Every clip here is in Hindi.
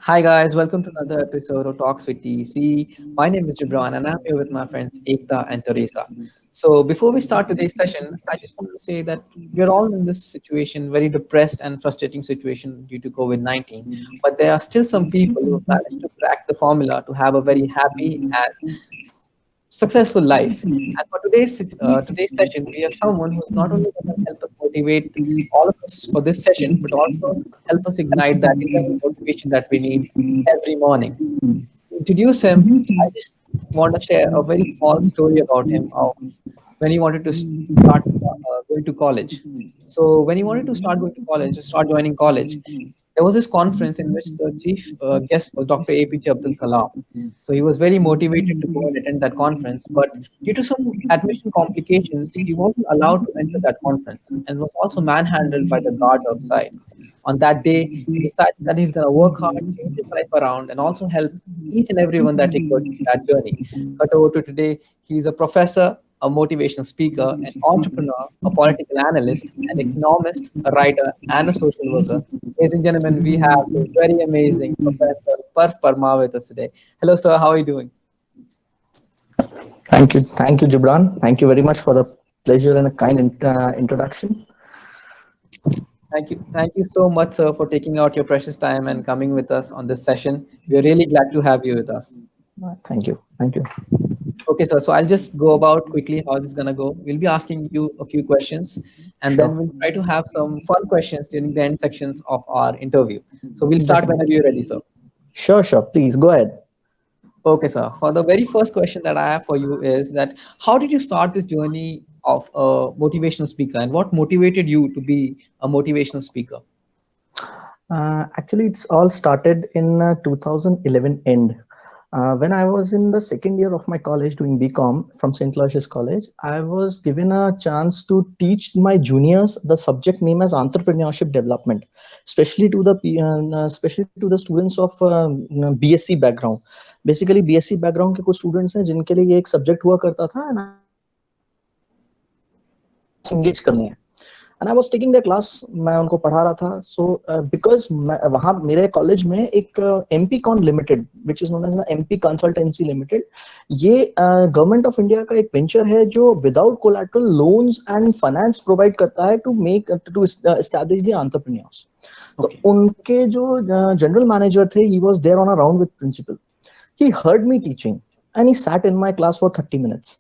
Hi guys, welcome to another episode of Talks with TEC. My name is Gibran and I'm here with my friends Ekta and Teresa. So before we start today's session, I just want to say that we're all in this situation, very depressed and frustrating situation due to COVID-19. But there are still some people who have managed to crack the formula to have a very happy and successful life. And for today's session, we have someone who's not only going to help us motivate all of us for this session, but also help us ignite that internal motivation that we need every morning. To introduce him, I just want to share a very small story about him of when he wanted to start going to college. So when he wanted to start going to college, start joining college, there was this conference in which the chief guest was Dr. APJ Abdul Kalam. So he was very motivated to go and attend that conference, but due to some admission complications, he wasn't allowed to enter that conference and was also manhandled by the guards outside. On that day, he decided that he's going to work hard, change his life around, and also help each and everyone that he could in that journey. Cut over to today, he's a professor, a motivational speaker, an entrepreneur, a political analyst, an economist, a writer, and a social worker. Ladies and gentlemen, we have the very amazing Professor Parth Parmar with us today. Hello, sir. How are you doing? Thank you, Gibran. Thank you very much for the pleasure and a kind introduction. Thank you so much, sir, for taking out your precious time and coming with us on this session. We are really glad to have you with us. Thank you. Okay, sir. So I'll just go about quickly how this is gonna go. We'll be asking you a few questions, and then Sure, we'll try to have some fun questions during the end sections of our interview. So we'll start whenever definitely. you're ready, sir. Sure. Please go ahead. Okay, sir. For the very first question that I have for you is that how did you start this journey of a motivational speaker, and what motivated you to be a motivational speaker? Actually, it's all started in 2011 end. When I was in the second year of my college doing BCom from St. Aloysius College, I was given a chance to teach my juniors the subject name as entrepreneurship development, especially to the students of BSc background. Basically, BSc background के कुछ students हैं जिनके लिए ये एक subject हुआ करता था and I was taking their class engage करनी है and I was taking their class. मैं उनको पढ़ा रहा था. So because वहाँ मेरे कॉलेज में एक MP Con Limited, which is known as MP Consultancy Limited, ये गवर्नमेंट ऑफ इंडिया का एक वेंचर है जो without collateral loans and finance provide करता है टू एस्टैब्लिश द एंटरप्रेन्योर्स. तो उनके जो जनरल मैनेजर थे, he was there on a round with principal. He heard me teaching and he sat in my class for 30 minutes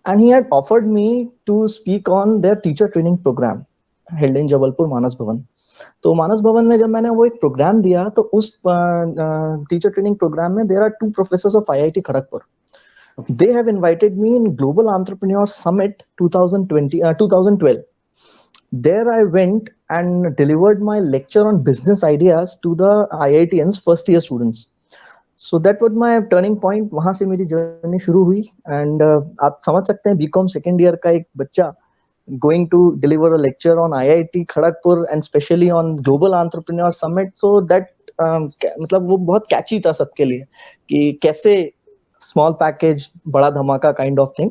and he had offered me to speak on their teacher training program held in Jabalpur Manas Bhavan. तो मानस भवन में जब मैंने वो एक प्रोग्राम दिया तो उस टीचर ट्रेनिंग प्रोग्राम में there are 2 professors of IIT Kharagpur. They have invited me in Global Entrepreneur Summit 2012. There I went and delivered my lecture on business ideas to the IITians first year students. So that was my turning point. वहां से मेरी जर्नी शुरू हुई and आप समझ सकते हैं बीकॉम सेकेंड ईयर का एक बच्चा going to deliver a lecture on IIT Kharagpur and specially on Global Entrepreneur Summit. So that मतलब वो बहुत कैची था सबके लिए कि कैसे small package बड़ा धमाका kind of thing.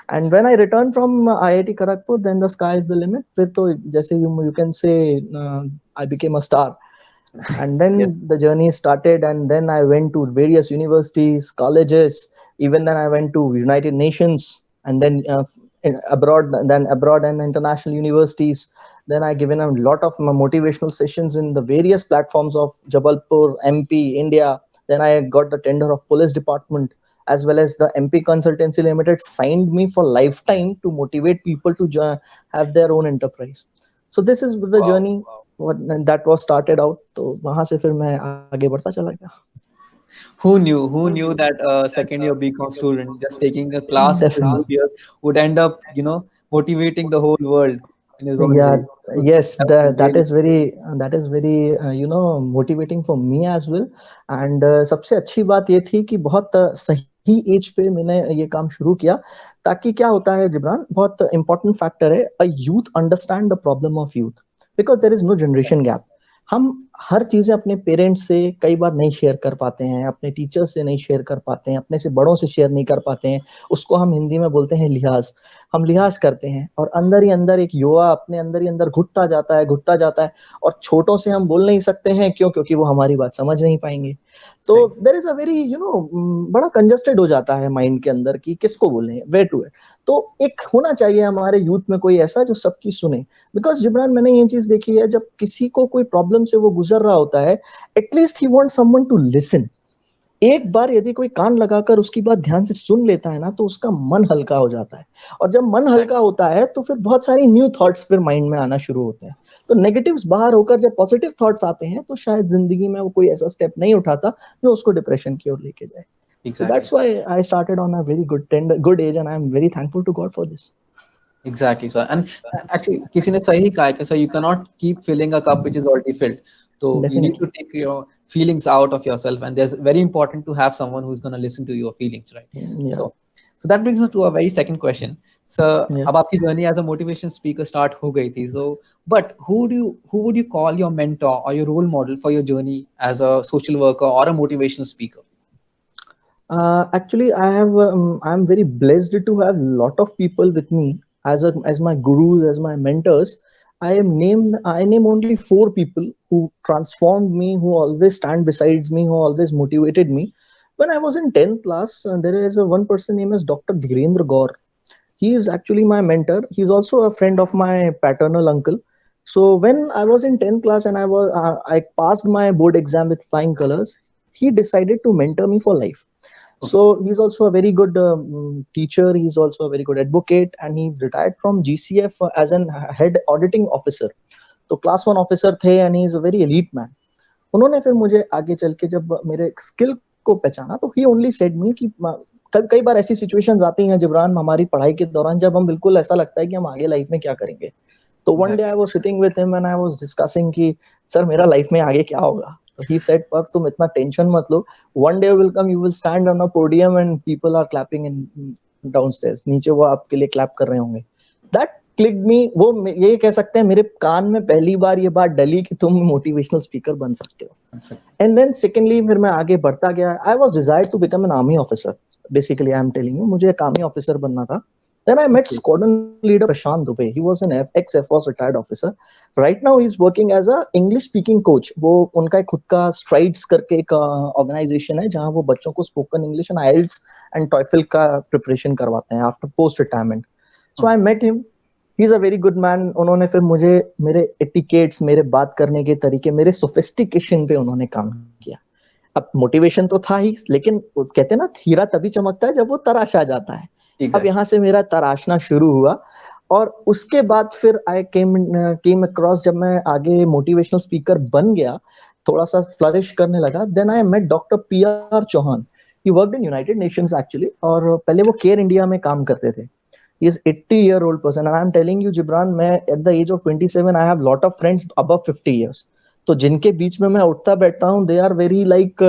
And when I returned from IIT Kharagpur, then the sky is the limit. फिर तो जैसे you can say I became a star. And then Yes. the journey started and then I went to various universities, colleges, even then I went to United Nations and then abroad and international universities. Then I given a lot of motivational sessions in the various platforms of Jabalpur, MP, India. Then I got the tender of police department as well as the MP Consultancy Limited signed me for lifetime to motivate people to have their own enterprise. So this is the Wow. journey that was started out. तो वहां से फिर मैं आगे बढ़ता चला गया. Who knew? Who knew that a second year BCom student just taking a class of his Definitely. juniors would end up, motivating the whole world in his own Yeah, way? yes, That was that really is very motivating for me as well. And सबसे अच्छी बात ये थी कि बहुत सही एज पे मैंने ये काम शुरू किया. ताकि क्या होता है जिब्रान, बहुत इंपॉर्टेंट फैक्टर है, a youth understand the problem of youth because there is no generation gap. हम हर चीजें अपने पेरेंट्स से कई बार नहीं शेयर कर पाते हैं, अपने टीचर्स से नहीं शेयर कर पाते हैं, अपने से बड़ों से शेयर नहीं कर पाते हैं. उसको हम हिंदी में बोलते हैं लिहाज. हम लिहाज करते हैं और अंदर ही अंदर एक युवा अपने अंदर ही अंदर घुटता जाता है और छोटों से हम बोल नहीं सकते हैं, क्यों? क्योंकि वो हमारी बात समझ नहीं पाएंगे। तो देयर इज अ वेरी बड़ा कंजस्टेड हो जाता है माइंड के अंदर कि किसको बोलें, वेयर टू। तो एक होना चाहिए हमारे यूथ में कोई ऐसा जो सबकी सुने। बिकॉज जिब्रान, मैंने ये चीज देखी है, जब किसी को कोई प्रॉब्लम से वो गुजर रहा होता है, at least he want someone to listen. एक बार यदि कोई कान लगाकर उसकी बात ध्यान से सुन लेता है ना, तो उसका मन हल्का हो जाता है। और जब मन हल्का होता है तो फिर बहुत सारी न्यू थॉट्स फिर माइंड में आना शुरू होते हैं। तो नेगेटिव्स बाहर होकर जब पॉजिटिव थॉट्स आते हैं, तो शायद जिंदगी में वो कोई ऐसा स्टेप नहीं उठाता जो उसको डिप्रेशन की ओर लेके जाए। So that's why I started on a very good age, and I'm very thankful to God for this. Exactly, sir. And actually, किसी ने सही कहा है कि sir, you cannot keep filling a cup which is already filled. So you need to take your feelings out of yourself, and there's very important to have someone who's going to listen to your feelings, right? Yeah. So that brings us to a very second question. So Yeah. अब आपकी journey as a motivation speaker start हो गई थी. So, but who would you call your mentor or your role model for your journey as a social worker or a motivational speaker? Actually, I'm very blessed to have a lot of people with me as my gurus, as my mentors. I name only 4 people who transformed me, who always stand besides me, who always motivated me. When I was in 10th class, there is one person named as Dr. Dhirendra Gaur. He is actually my mentor. He's also a friend of my paternal uncle. So when I was in 10th class and I passed my board exam with flying colors, he decided to mentor me for life. So he's also a very good teacher. He's also a very good advocate, and he retired from GCF as an head auditing officer. तो क्लास 1 ऑफिसर थे, and he is a very elite man. उन्होंने फिर मुझे आगे चल के जब मेरे स्किल को पहचाना, तो ही ओनली सेड मी कि कई बार ऐसी सिचुएशंस आती हैं जिब्रान हमारी पढ़ाई के दौरान, जब हम बिल्कुल ऐसा लगता है कि हम आगे लाइफ में क्या करेंगे. तो one day I was sitting with him and I was discussing कि सर मेरा लाइफ में आगे क्या होगा. तो ही सेड, पर तुम इतना टेंशन मत लो, one day will come, you will stand on a podium and people are clapping in downstairs. नीचे वो आपके लिए क्लैप कर रहे होंगे. That clicked me. वो ये कह सकते हैं मेरे कान में पहली बार ये बात डली कि तुम मोटिवेशनल स्पीकर बन सकते हो. एंड देन सेकेंडली फिर मैं आगे बढ़ता गया. I was desired to become an army officer. Basically I am telling you, मुझे एक आर्मी ऑफिसर बनना था. Then I met squadron leader Prashant Dubey. He was an ex-Air Force retired officer. Right now he's working as a English speaking coach. वो उनका खुद का Strides करके एक organization है जहाँ वो बच्चों को spoken English and IELTS and TOEFL का preparation करवाते हैं after post retirement. So I met him. He's a very good man. उन्होंने फिर मुझे मेरे etiquettes, मेरे बात करने के तरीके, मेरे sophistication पे उन्होंने काम किया. अब मोटिवेशन तो था ही, लेकिन कहते हैं ना हीरा तभी चमकता है जब वो तराशा जाता है. अब यहाँ से मेरा तराशना शुरू हुआ, और उसके बाद फिर आई केम अक्रॉस, जब मैं आगे मोटिवेशनल स्पीकर बन गया, थोड़ा सा फ्लरिश करने लगा, then I met doctor PR Chauhan. He worked in United Nations actually, और पहले वो केयर इंडिया में काम करते थे. He is 80-year-old person, and I am telling you Jibran, मैं at the age of 27 I have lot of friends above 50 years. तो जिनके बीच में मैं उठता बैठता हूँ, दे आर वेरी लाइक,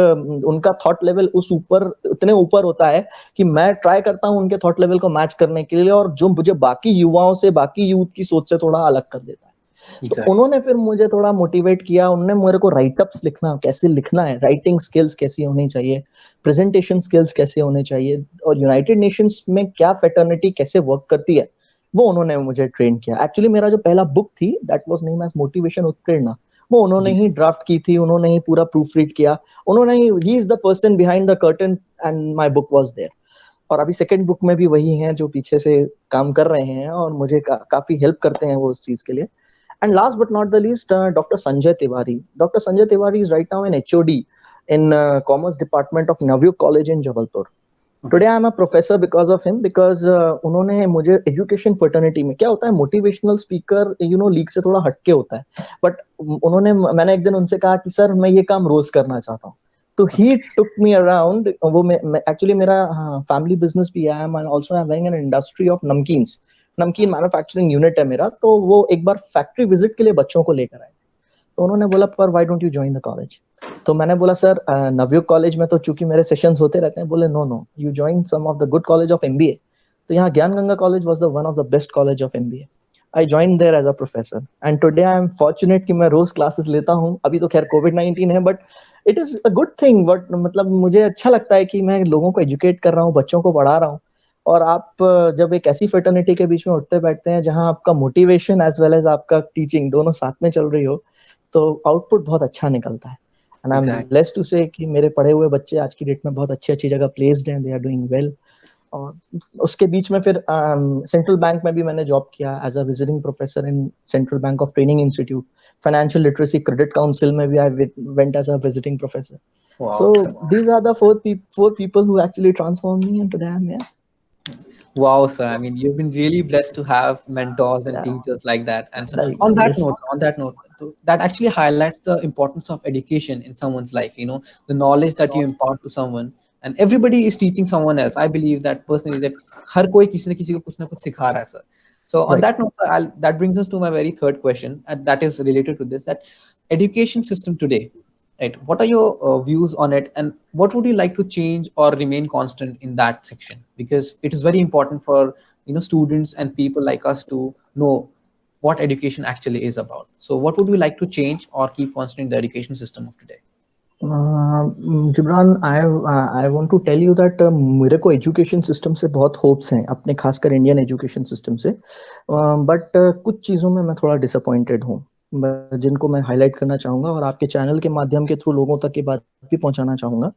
उनका थॉट लेवल उतने ऊपर होता है कि मैं ट्राई करता हूँ उनके थॉट लेवल को मैच करने के लिए, और जो मुझे बाकी युवाओं से, बाकी यूथ की सोच से थोड़ा अलग कर देता है. तो उन्होंने फिर मुझे थोड़ा मोटिवेट किया. उन्होंने मेरे को राइटअप्स लिखना, कैसे लिखना है, राइटिंग स्किल्स कैसी होनी चाहिए, प्रेजेंटेशन स्किल्स कैसे होने चाहिए, और यूनाइटेड नेशंस में क्या फेटर्निटी कैसे वर्क करती है, वो उन्होंने मुझे ट्रेन किया. एक्चुअली मेरा जो पहला बुक थी, that was name as motivation Utprerna, वो उन्होंने ही ड्राफ्ट की थी, उन्होंने ही पूरा प्रूफ रीड किया, उन्होंने he is the person behind the curtain, and my book was there. और अभी सेकंड बुक में भी वही हैं जो पीछे से काम कर रहे हैं, और मुझे काफी हेल्प करते हैं वो उस चीज के लिए. And last but not the least, doctor Sanjay Tiwari. Doctor Sanjay Tiwari is right now an HOD in Commerce Department of Navyu College in Jabalpur. Today I am a professor because of him, because उन्होंने मुझे एजुकेशन फर्टर्निटी में, क्या होता है मोटिवेशनल स्पीकर लीग से थोड़ा हटके होता है, बट मैंने एक दिन उनसे कहा कि सर मैं ये काम रोज करना चाहता हूँ. तो ही टुक मी अराउंड. वो एक्चुअली मेरा फैमिली बिजनेस भी है. I also having an industry of नमकीन मैन्युफैक्चरिंग यूनिट है मेरा. तो वो एक बार फैक्ट्री विजिट के लिए बच्चों को लेकर आए. तो उन्होंने बोला, पर why don't you join the college. तो मैंने बोला, सर नवयुग कॉलेज में तो चूंकि मेरे सेशंस होते रहते हैं. बोले, no you join some of the good college of MBA. तो यहाँ Gyan Ganga college was the one of the best college of MBA. I join there as a professor, and today I am fortunate कि मैं रोज क्लासेस लेता हूँ. अभी तो खैर COVID-19 है, but it is a good thing. But मतलब मुझे अच्छा लगता है कि मैं लोगों को एजुकेट कर रहा हूँ, बच्चों को पढ़ा रहा हूँ, और आप जब एक ऐसी फैटर्निटी के बीच में उठते बैठते हैं जहां आपका मोटिवेशन एज वेल एज आपका टीचिंग दोनों साथ में चल रही हो, तो आउटपुट बहुत अच्छा निकलता है। And I am blessed to say कि मेरे पढ़े हुए बच्चे आज की डेट में बहुत अच्छी अच्छी जगह प्लेस्ड हैं, दे आर डूइंग वेल। और उसके बीच में फिर सेंट्रल बैंक में भी मैंने जॉब किया as a visiting professor in central bank of training institute. Financial literacy credit council में भी I went as a visiting professor. Wow. So these are the four people who actually transformed me, and today I'm here. Wow, sir. I mean, you've been really blessed to have mentors and Yeah, teachers like that. And so like yes, on that note, that actually highlights the importance of education in someone's life. You know, the knowledge that you impart to someone, and everybody is teaching someone else. I believe that personally, that हर कोई किसी न किसी को कुछ ना कुछ सिखा रहा है, sir. So on right. that note, sir, that brings us to my very third question, and that is related to this: that education system today. Right. What are your views on it, and what would you like to change or remain constant in that section? Because it is very important for students and people like us to know what education actually is about. So, what would you like to change or keep constant in the education system of today? Gibran, I want to tell you that मेरे को एजुकेशन सिस्टम से बहुत होप्स हैं, अपने खासकर इंडियन एजुकेशन सिस्टम से, बट कुछ चीज़ों में मैं थोड़ा डिसअपॉइंटेड हूँ, जिनको मैं हाईलाइट करना चाहूँगा और आपके चैनल के माध्यम के थ्रू लोगों तक की बात भी पहुँचाना चाहूँगा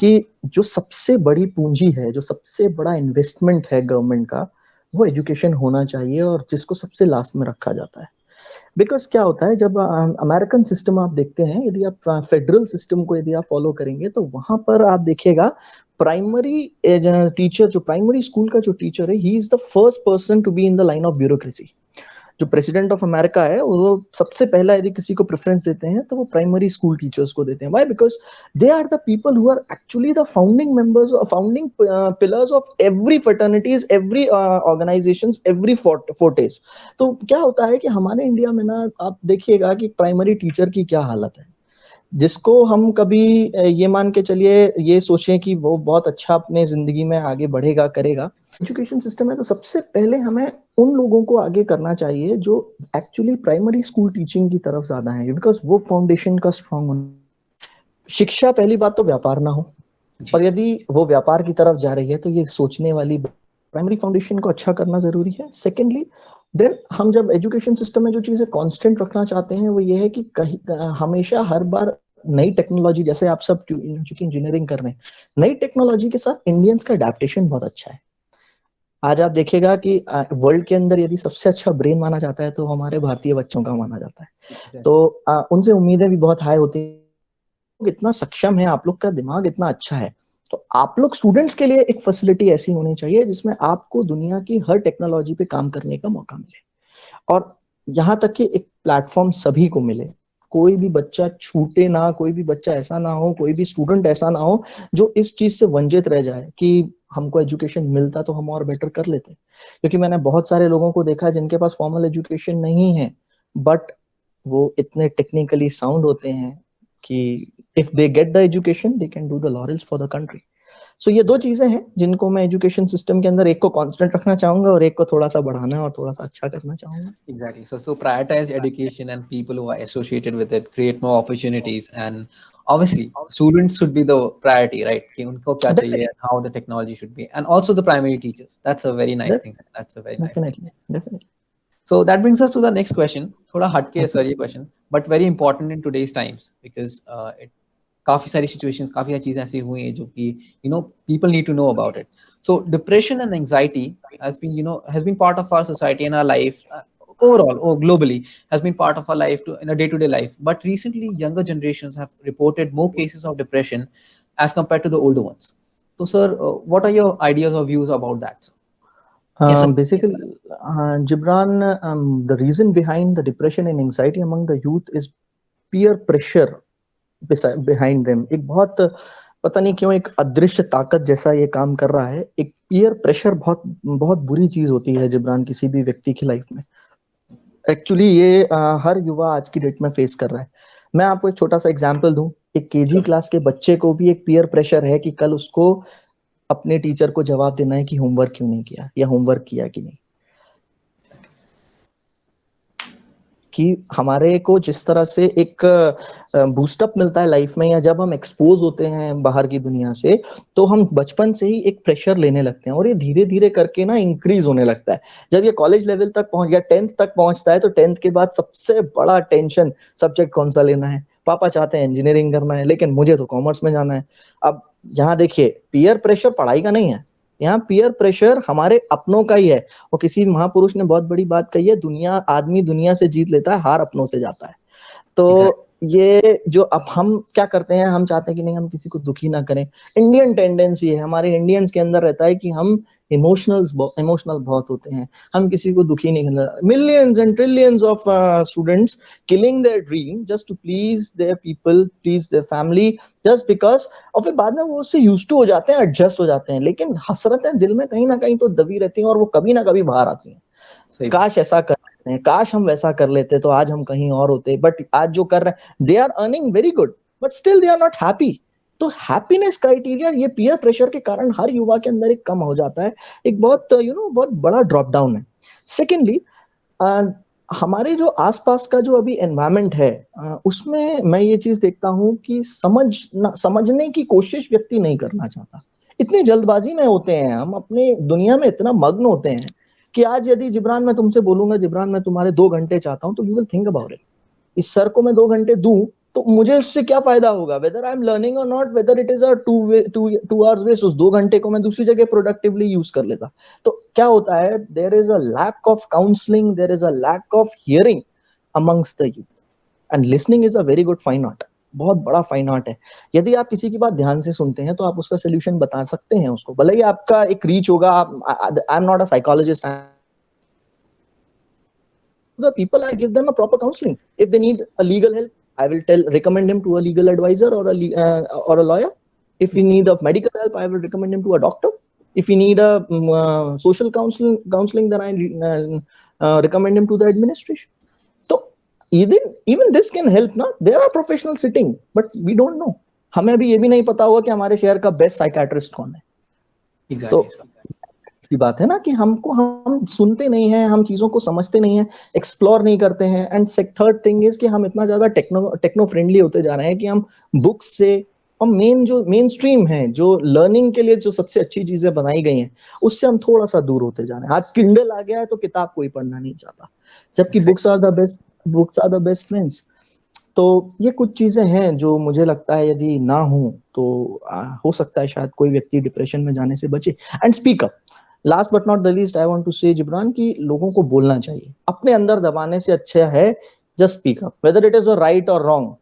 कि जो सबसे बड़ी पूंजी है, जो सबसे बड़ा इन्वेस्टमेंट है गवर्नमेंट का, वो एजुकेशन होना चाहिए, और जिसको सबसे लास्ट में रखा जाता है। बिकॉज क्या होता है, जब अमेरिकन सिस्टम आप देखते हैं, यदि आप फेडरल सिस्टम को यदि आप फॉलो करेंगे तो वहां पर आप देखिएगा प्राइमरी टीचर, जो प्राइमरी स्कूल का जो टीचर है, he is the first person to be in the line of bureaucracy. जो प्रेसिडेंट ऑफ अमेरिका है, वो सबसे पहला यदि किसी को प्रेफरेंस देते हैं तो वो प्राइमरी स्कूल टीचर्स को देते हैं। Why? Because they are the people who are actually the founding members, founding pillars of every fraternities, every organisations, every फोर्टेज। तो क्या होता है कि हमारे इंडिया में ना, आप देखिएगा कि प्राइमरी टीचर की क्या हालत है, जिसको हम कभी ये मान के चलिए, ये सोचें कि वो बहुत अच्छा अपने जिंदगी में आगे बढ़ेगा, करेगा। एजुकेशन सिस्टम है तो सबसे पहले हमें उन लोगों को आगे करना चाहिए जो एक्चुअली प्राइमरी स्कूल टीचिंग की तरफ ज्यादा है, बिकॉज वो फाउंडेशन का स्ट्रॉन्ग होना। शिक्षा पहली बात तो व्यापार ना हो, और यदि वो व्यापार की तरफ जा रही है तो ये सोचने वाली, प्राइमरी फाउंडेशन को अच्छा करना जरूरी है। सेकेंडली, देन हम जब एजुकेशन सिस्टम में जो चीजें कांस्टेंट रखना चाहते हैं वो ये है कि हमेशा हर बार नई टेक्नोलॉजी, जैसे आप सब चूंकि इंजीनियरिंग कर रहे हैं, नई टेक्नोलॉजी के साथ इंडियंस का अडेप्टेशन बहुत अच्छा है। आज आप देखिएगा कि वर्ल्ड के अंदर यदि सबसे अच्छा ब्रेन माना जाता है तो हमारे भारतीय बच्चों का माना जाता है। तो उनसे उम्मीदें भी बहुत हाई होती हैं। इतना सक्षम है, आप लोग का दिमाग इतना अच्छा है, तो आप लोग स्टूडेंट्स के लिए एक फैसिलिटी ऐसी होनी चाहिए जिसमें आपको दुनिया की हर टेक्नोलॉजी पे काम करने का मौका मिले, और यहाँ तक कि एक प्लेटफॉर्म सभी को मिले। कोई भी बच्चा छूटे ना, कोई भी बच्चा ऐसा ना हो, कोई भी स्टूडेंट ऐसा ना हो जो इस चीज से वंचित रह जाए कि हमको एजुकेशन मिलता तो हम और बेटर कर लेते। क्योंकि मैंने बहुत सारे लोगों को देखा जिनके पास फॉर्मल एजुकेशन नहीं है, बट वो इतने टेक्निकली साउंड होते हैं कि if they get the education they can do the laurels for the country. So ये दो चीजें हैं जिनको मैं एजुकेशन सिस्टम के अंदर, एक को कांस्टेंट रखना चाहूंगा और एक को थोड़ा सा बढ़ाना और थोड़ा सा अच्छा करना चाहूंगा। Exactly. So prioritize education and people who are associated with it, create more opportunities, and obviously students should be the priority, right? कि उनको क्या चाहिए, Definitely, how the technology should be, and also the primary teachers. That's a very nice thing. That's a very nice thing. definitely. So that brings us to the next question. थोड़ा हटके है सर ये question, but very important in today's times because काफी सारी situations, काफी सारी चीजें ऐसी हुई हैं जो कि people need to know about it. So depression and anxiety has been part of our society and our life overall or globally has been part of our life in a day-to-day life. But recently, younger generations have reported more cases of depression as compared to the older ones. So, sir, what are your ideas or views about that, sir? Yes, sir. Basically, Gibran, the reason behind the depression and anxiety among the youth is peer pressure behind them. एक बहुत पता नहीं क्यों एक अदृश्य ताकत जैसा ये काम कर रहा है। एक पीयर प्रेशर बहुत बहुत बुरी चीज होती है जिब्रान, किसी भी व्यक्ति की लाइफ में। एक्चुअली ये हर युवा आज की डेट में फेस कर रहा है। मैं आपको एक छोटा सा एग्जांपल दूं, एक केजी क्लास के बच्चे को भी एक पीयर प्रेशर है कि कल उसको अपने टीचर को जवाब देना है कि होमवर्क क्यों नहीं किया या होमवर्क किया कि नहीं। कि हमारे को जिस तरह से एक बूस्टअप मिलता है लाइफ में, या जब हम एक्सपोज होते हैं बाहर की दुनिया से, तो हम बचपन से ही एक प्रेशर लेने लगते हैं और ये धीरे धीरे करके ना इंक्रीज होने लगता है। जब ये कॉलेज लेवल तक पहुंच गया, 10th तक पहुंचता है, तो 10th के बाद सबसे बड़ा टेंशन सब्जेक्ट कौन सा लेना है। पापा चाहते हैं इंजीनियरिंग करना है, लेकिन मुझे तो कॉमर्स में जाना है। अब यहाँ देखिए, पीयर प्रेशर पढ़ाई का नहीं है, यहाँ पीयर प्रेशर हमारे अपनों का ही है। और किसी महापुरुष ने बहुत बड़ी बात कही है, आदमी दुनिया से जीत लेता है, हार अपनों से जाता है। तो ये जो अब हम क्या करते हैं, हम चाहते हैं कि नहीं हम किसी को दुखी ना करें। इंडियन टेंडेंसी है, हमारे इंडियंस के अंदर रहता है कि हम इमोशनल बहुत होते हैं, हम किसी को दुखी नहीं करना। Millions and trillions of students killing their dream just to please their people, please their family, just because. और फिर बाद में वो उससे यूज्ड टू हो जाते हैं, एडजस्ट हो जाते हैं, लेकिन हसरतें दिल में कहीं ना कहीं तो दबी रहती हैं और वो कभी ना कभी बाहर आती हैं। काश ऐसा कर लेते हैं, काश हम वैसा कर लेते तो आज हम कहीं और होते। बट आज जो कर रहे हैं, they are earning very good, but still they are not happy. तो हैप्पीनेस क्राइटेरिया ये पीयर प्रेशर के कारण हर युवा के अंदर एक कम हो जाता है, एक बहुत बहुत बड़ा ड्रॉप डाउन है। सेकेंडली, हमारे जो आसपास का जो अभी एनवायरमेंट है, उसमें मैं ये चीज देखता हूँ कि समझने की कोशिश व्यक्ति नहीं करना चाहता। इतनी जल्दबाजी में होते हैं हम, अपने दुनिया में इतना मग्न होते हैं कि आज यदि जिब्रान मैं तुमसे बोलूंगा, जिब्रान मैं तुम्हारे 2 घंटे चाहता हूं, तो you will think about it. इस सर को मैं 2 घंटे दूं तो मुझे उससे क्या फायदा होगा, वेदर आई एम लर्निंग और not, whether it is a 2 hours waste. उस 2 घंटे को मैं दूसरी जगह प्रोडक्टिवली यूज कर लेता। तो क्या होता है, there is a lack of counselling, there is a lack of hearing amongst the youth, and listening is a very good fine art, बहुत बड़ा फाइन आर्ट है। यदि आप किसी की बात ध्यान से सुनते हैं तो आप उसका सोल्यूशन बता सकते हैं उसको, भले ही आपका एक रीच होगा। I am not a psychologist, the people, I give them a proper counseling. If they need a legal help, I will recommend him to a legal advisor or a lawyer. If he need of medical help, I will recommend him to a doctor. If he need a social counseling, then I recommend him to the administration. So even this can help ना, there are professionals sitting, but we don't know. हमें अभी ये भी नहीं पता होगा कि हमारे शहर का बेस्ट साइकाट्रिस्ट कौन है। Exactly. तो की बात है ना कि हम सुनते नहीं हैं, हम चीजों को समझते नहीं हैं, एक्सप्लोर नहीं करते हैं। एंड थर्ड थिंग इज कि हम इतना ज्यादा टेक्नो फ्रेंडली होते जा रहे हैं कि हम बुक्स से, और मेन स्ट्रीम है जो लर्निंग के लिए जो सबसे अच्छी चीजें बनाई गई हैं, उससे हम थोड़ा सा दूर होते जा रहे हैं। आज किंडल आ गया है तो किताब कोई पढ़ना नहीं चाहता, जबकि books are the best friends. तो ये कुछ चीजें हैं जो मुझे लगता है यदि ना हो तो हो सकता है शायद कोई व्यक्ति डिप्रेशन में जाने से बचे। And speak up, last but not the least, I want to say Gibran कि लोगों को बोलना चाहिए, अपने अंदर दबाने से अच्छा है just speak up, weather it is right और wrong.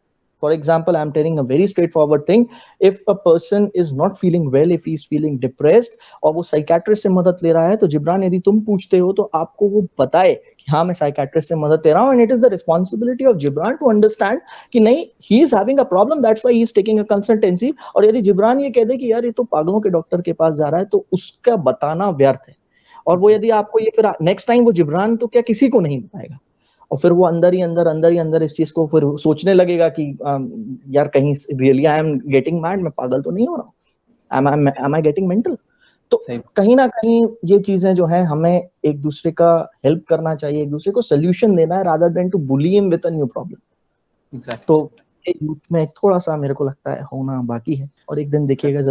For example, I'm telling a very straightforward thing. If a person is not feeling well, if he is feeling depressed, और वो साइकेट्रिस्ट से मदद ले रहा है, तो जिब्रान यदि तुम पूछते हो तो आपको वो बताए कि हाँ मैं साइकेट्रिस्ट से मदद ले रहा हूँ, and it is the responsibility of Gibran to understand कि नहीं, he is having a problem, that's why he is taking a consultancy. और यदि जिब्रान ये कह दे कि यार ये तो पागलों के डॉक्टर के पास जा रहा है, तो उसका बताना व्यर्थ है। और वो यदि आपको ये फिर नेक्स्ट टाइम वो जिब्रान तो क्या किसी को नहीं बताएगा, और फिर वो अंदर ही अंदर इस चीज को फिर सोचने लगेगा कि यार कहीं really I am getting mad, मैं पागल तो नहीं हो रहा हूँ, एम आई गेटिंग मेंटल। तो कहीं ना कहीं ये चीजें जो है हमें एक दूसरे का हेल्प करना चाहिए, एक दूसरे को सोल्यूशन देना है, rather than to bully him with a new problem. तो यूथ में थोड़ा सा मेरे को लगता है होना बाकी है, और एक दिन देखिएगा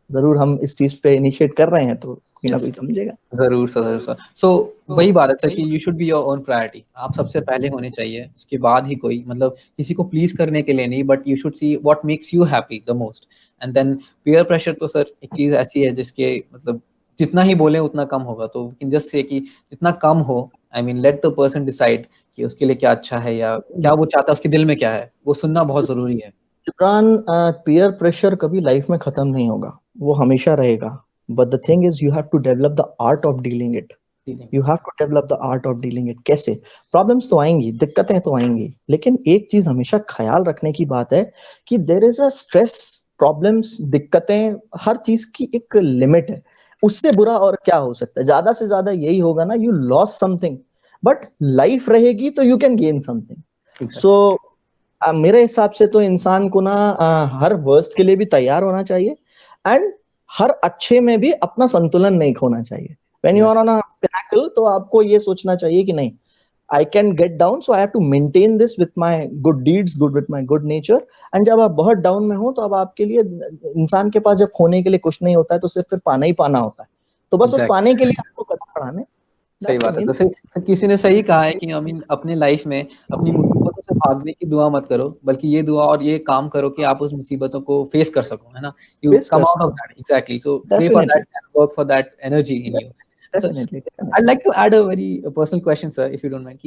जरूर हम इस चीज पे इनिशिएट कर रहे हैं तो कोई ना कोई समझेगा। जरूर सर। सो वही बात है सर कि you should be your own priority, आप सबसे पहले होने चाहिए, उसके बाद ही कोई, मतलब किसी को प्लीज करने के लिए नहीं, but you should see what makes you happy the most. And then peer pressure तो सर एक चीज ऐसी है जिसके मतलब जितना ही बोले उतना कम होगा। तो जस्ट से कि जितना कम हो, I mean let the person decide कि उसके लिए क्या अच्छा है या क्या वो चाहता है, उसके दिल में क्या है, वो सुनना बहुत जरूरी है। पीयर प्रेशर कभी लाइफ में खत्म नहीं होगा, वो हमेशा रहेगा, but the thing is you have to develop the art of dealing it. You have to develop the art of dealing it. कैसे? प्रॉब्लम्स तो आएंगी, दिक्कतें तो आएंगी, लेकिन एक चीज हमेशा ख्याल रखने की बात है कि there is a stress, problems, दिक्कतें, हर चीज की एक लिमिट है। उससे बुरा और क्या हो सकता है? ज्यादा से ज्यादा यही होगा ना, you loss something, but life रहेगी तो यू कैन गेन समथिंग। सो मेरे हिसाब से तो इंसान को ना हर वर्स्ट के लिए भी तैयार होना चाहिए, एंड हर अच्छे में भी अपना संतुलन नहीं खोना चाहिए। When you are on a pinnacle, तो आपको ये सोचना चाहिए कि नहीं, I can get down, so I have to maintain this with my good deeds, good with my good nature. And जब आप बहुत डाउन में हो तो अब आपके लिए, इंसान के पास जब खोने के लिए कुछ नहीं होता है तो सिर्फ फिर पाना ही पाना होता है, तो बस उस Exactly. पाने के लिए आपको कदम बढ़ाने. सही बात है. तो फिर किसी ने सही कहा है कि I mean, अपने लाइफ में अपनी मुसीबतों से भागने की दुआ मत करो, बल्कि ये दुआ और ये काम करो कि आप उस मुसीबतों को फेस कर सको, है ना? You Face come कर out of that. Exactly. So pray for that and work for that energy in you. So Definitely. I'd like to add a very personal question, sir, if you don't mind.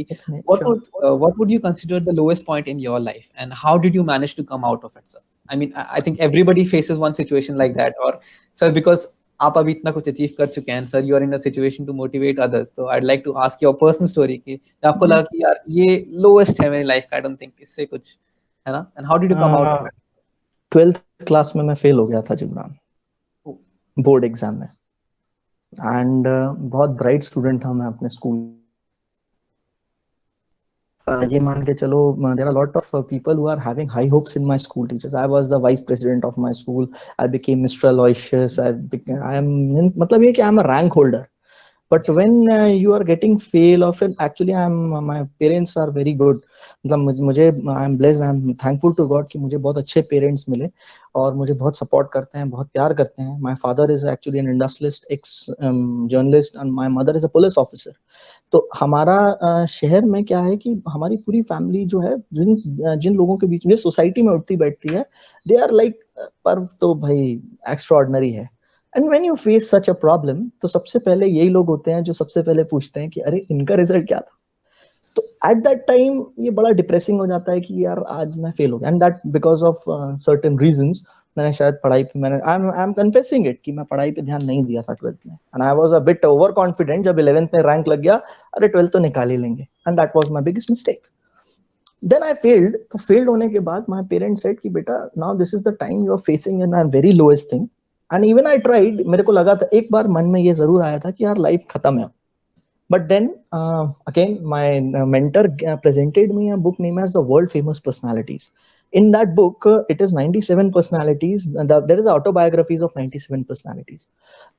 What would you consider the lowest point in your life, and how did you manage to come out of it, sir? I mean, I think everybody faces one situation like that, or sir, because आप अभी इतना कुछ अचीव कर चुके हैं, sir, you are in a situation to motivate others, तो I like to ask your personal story कि आपको लगा कि यार ये लोएस्ट है मेरी लाइफ का, आई डोंट थिंक इससे कुछ, है ना? And how did you come out? 12th class में मैं फेल हो गया था जिब्रान, बोर्ड एग्जाम में. एंड बहुत ब्राइट स्टूडेंट था मैं अपने स्कूल. ये मान के चलो, there are a lot of people who are having high hopes in my school teachers. I was the vice president of my school. I became Mr. Aloysius. मतलब ये कि I'm a rank holder. But when you are getting fail of it, actually my parents are very good. मतलब मुझे I'm blessed, I'm thankful to God कि मुझे बहुत अच्छे parents मिले और मुझे बहुत support करते हैं, बहुत प्यार करते हैं. My father is actually an industrialist, ex-journalist, and my mother is a police officer. तो हमारा शहर में क्या है कि हमारी पूरी फैमिली जो है, जिन लोगों के बीच में सोसाइटी में उठती बैठती है, दे आर लाइक, पर्व तो भाई एक्स्ट्राऑर्डिनरी है. And when you face such a problem, तो सबसे पहले यही लोग होते हैं जो सबसे पहले पूछते हैं कि अरे इनका रिजल्ट क्या था. तो एट दैट टाइम ये बड़ा डिप्रेसिंग हो जाता है कि यार आज मैं फेल हो गया. And that because of certain reasons मैंने शायद पढ़ाई पे, आई एम कन्फेसिंग इट कि मैं पढ़ाई पे ध्यान नहीं दिया था 12th में. And I was a bit over confident. जब 11th में रैंक लग गया, अरे 12th तो निकाल ही लेंगे. And that was my biggest mistake. Then I failed. तो फेल्ड होने के बाद माय पेरेंट्स सेड कि बेटा, now this is the time you are facing an very lowest thing. And even I tried. मेरे को लगा था, एक बार मन में ये जरूर आया था कि यार लाइफ खत्म है. But then again, my mentor presented me a book named as The World Famous Personalities. In that book, it is 97 personalities. There is autobiographies of 97 personalities.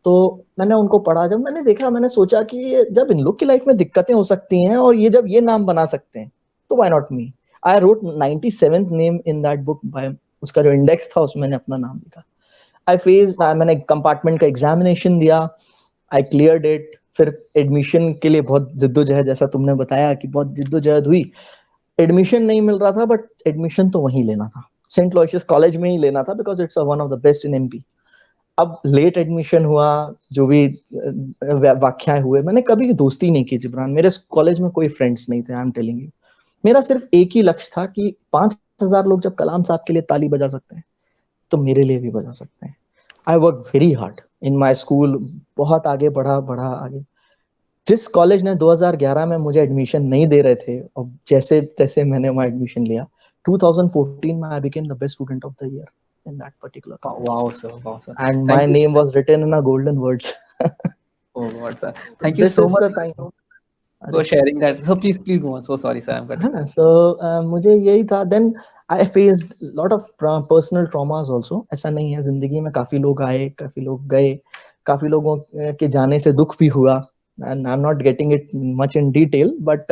तो मैंने उनको पढ़ा. जब मैंने देखा, मैंने सोचा कि जब इन लोग की लाइफ में दिक्कतें हो सकती हैं और ये जब ये नाम बना सकते हैं, तो why not me? I wrote 97th name in that book. उसका जो इंडेक्स था उसमें मैंने अपना नाम लिखा. मैंने कंपार्टमेंट का एग्जामिनेशन दिया. आई क्लियर्ड इट. फिर एडमिशन के लिए बहुत जिद्दोजहद, जैसा तुमने बताया कि बहुत जिद्दोजहद हुई. एडमिशन नहीं मिल रहा था, बट एडमिशन तो वहीं लेना था, सेंट लॉयसियस कॉलेज में ही लेना था, because it's one of the best in MP. अब लेट एडमिशन हुआ, जो भी वाक्याएं हुए, मैंने कभी दोस्ती नहीं की जिब्रान. मेरे कॉलेज में कोई फ्रेंड्स नहीं थे. आई एम टेलिंग यू, मेरा सिर्फ एक ही लक्ष्य था कि 5,000 लोग जब कलाम साहब के लिए ताली बजा सकते हैं, तो मेरे लिए भी बजा सकते हैं. I work very hard in my school. बहुत आगे बढ़ा आगे. जिस कॉलेज ने 2011 में मुझे एडमिशन नहीं दे रहे थे, और जैसे तैसे मैंने वहां एडमिशन लिया. 2014 में I became the best student of the year in that particular college. Wow, sir. Wow, sir. And my name was written in a golden words. Oh God, sir. Thank you so much for sharing that. So please go on. So sorry, sir. I'm cutting. So मुझे यही था. Then I faced lot of personal traumas also. ऐसा नहीं है, जिंदगी में काफी लोग आए, काफी लोग गए, काफी लोगों के जाने से दुख भी हुआ. And I'm not getting it much in detail, but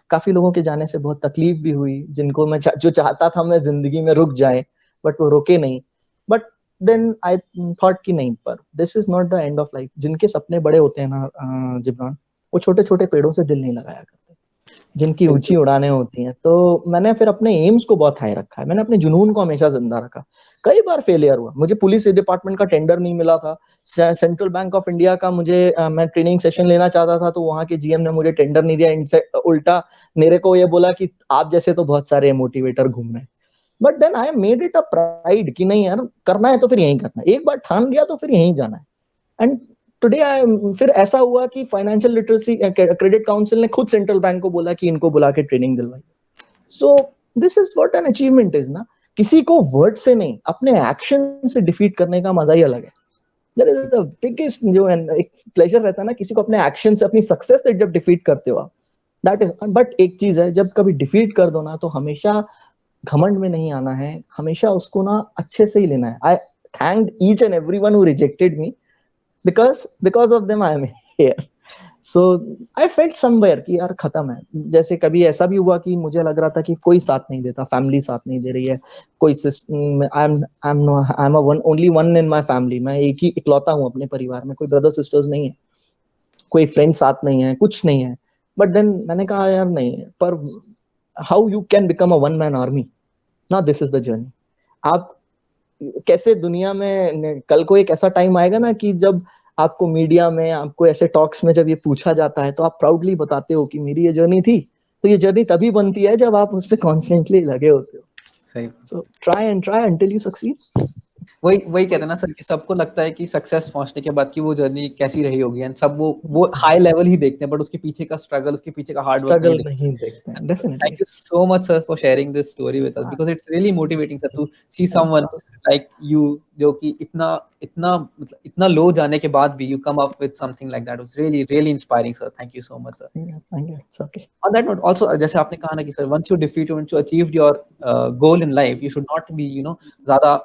काफी लोगों के जाने से बहुत तकलीफ भी हुई, जिनको मैं जो चाहता था मैं जिंदगी में रुक जाए, बट वो रुके नहीं. बट देन आई थॉट कि नहीं, पर this is not the end of life. जिनके सपने बड़े होते हैं ना जिब्रान, वो छोटे छोटे पेड़ों से दिल नहीं लगाया करते, जिनकी ऊंची उड़ानें होती हैं. तो मैंने फिर अपने एम्स को बहुत हाई रखा है. मैंने अपने जुनून को हमेशा जिंदा रखा. कई बार फेलियर हुआ. मुझे पुलिस डिपार्टमेंट का टेंडर नहीं मिला था. सेंट्रल बैंक ऑफ इंडिया का मैं ट्रेनिंग सेशन लेना चाहता था, तो वहां के जीएम ने मुझे टेंडर नहीं दिया. इनसे उल्टा मेरे को ये बोला कि आप जैसे तो बहुत सारे मोटिवेटर घूम रहे हैं. But then I made it a pride कि नहीं यार, करना है तो फिर यही करना है. एक बार ठान लिया तो फिर यही जाना है. एंड टुडे फिर ऐसा हुआ कि फाइनेंशियल लिटरेसी क्रेडिट काउंसिल ने खुद सेंट्रल बैंक को बोला कि इनको बुला के ट्रेनिंग दिलवाई. So this is what an achievement is ना. किसी को वर्ड से नहीं, अपने एक्शन से डिफीट करने का मजा ही अलग है. दैट इज द बिगेस्ट जो एक प्लेजर रहता है ना, किसी को अपने एक्शन से, अपनी सक्सेस से जब डिफीट करते हो आप, दैट इज. बट एक चीज है, जब कभी डिफीट कर दो ना, तो हमेशा घमंड में नहीं आना है, हमेशा उसको ना अच्छे से ही लेना है. I thanked each and everyone who rejected me, because of them I am here. So I felt somewhere कि यार खत्म है। जैसे कभी ऐसा भी हुआ कि मुझे लग रहा था कि कोई साथ नहीं देता, फैमिली साथ नहीं दे रही है, कोई I am only one in my family, मैं एक ही इकलौता हूँ अपने परिवार में, कोई ब्रदर सिस्टर्स नहीं है, कोई फ्रेंड साथ नहीं है, कुछ नहीं है। बट देन मैंने कहा यार नहीं, पर how you can become a one man army, ना दिस इज द जर्नी। आप कैसे दुनिया में, कल को एक ऐसा टाइम आएगा ना कि जब आपको मीडिया में, आपको ऐसे टॉक्स में जब ये पूछा जाता है तो आप प्राउडली बताते हो कि मेरी ये जर्नी थी। तो ये जर्नी तभी बनती है जब आप उस पर कॉन्स्टेंटली लगे होते हो। सही। So try until you succeed. वही वही कहते हैं ना सर कि सबको लगता है कि सक्सेस पहुंचने के बाद की वो जर्नी कैसी रही होगी, एंड सब वो हाई लेवल ही देखते हैं, बट उसके पीछे का स्ट्रगल, उसके पीछे का हार्ड वर्क नहीं देखते हैं। Definitely. Thank you so much sir for sharing this story with us, because it's really motivating sir to see someone like you, जो कि इतना इतना मतलब इतना लो जाने के बाद भी you come up with something like that. Was really really inspiring sir, thank you so much sir. Thank you, it's okay. On that note, also जैसे आपने कहा ना कि sir once you defeat, once you achieved your goal in life, you should not be ज़्यादा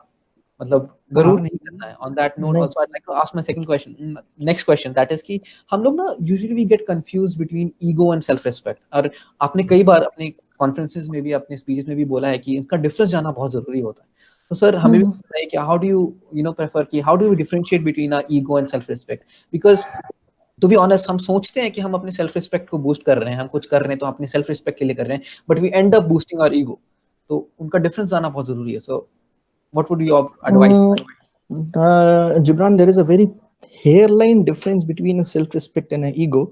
मतलब गरूर नहीं करना है। On that note, also I'd like to ask my second question, next question, that is कि हम लोग ना usually we get confused between ego and self respect, और आपने कई बार अपने कॉन्फ्रेंसेस में भी, अपने स्पीचेस में भी बोला है कि इनका डिफरेंस जानना बहुत जरूरी होता है। तो सर हमें भी बताइए कि how do you prefer कि how do we differentiate between our ego and self respect, because to be honest हम सोचते हैं कि हम अपने सेल्फ रिस्पेक्ट को बूस्ट कर रहे हैं, हम कुछ कर रहे हैं तो अपने सेल्फ रिस्पेक्ट के लिए कर रहे हैं, but we end up boosting our ego. तो उनका डिफरेंस जानना बहुत जरूरी है। So what would you advice? Gibran, there is a very hairline difference between a self respect and an ego.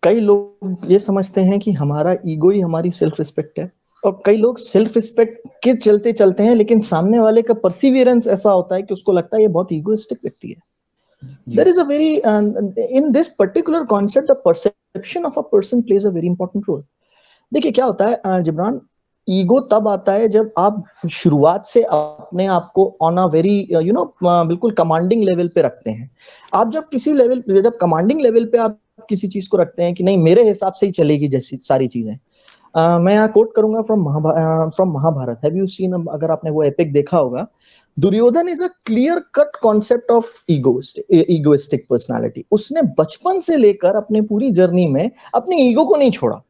कई लोग ये समझते हैं कि हमारा ईगो ही हमारी सेल्फ रिस्पेक्ट है, और कई लोग सेल्फ रिस्पेक्ट के चलते चलते हैं, लेकिन सामने वाले का परसिवियरेंस ऐसा होता है कि उसको लगता है ये बहुत ईगोइस्टिक व्यक्ति है। There is a very in this particular concept, the perception of a person plays a very important role. देखिए क्या होता है जिब्रान, ईगो तब आता है जब आप शुरुआत से अपने आप को ऑन अ वेरी बिल्कुल कमांडिंग लेवल पे रखते हैं। आप जब किसी लेवल पे, जब कमांडिंग लेवल पे आप किसी चीज को रखते हैं कि नहीं मेरे हिसाब से ही चलेगी जैसी सारी चीजें। मैं यहाँ कोट करूंगा from Mahabharata. Have you seen, अगर आपने वो एपिक देखा होगा, Duryodhana is a clear cut concept of egoistic personality. उसने बचपन से लेकर अपने पूरी जर्नी में अपने ईगो को नहीं छोड़ा।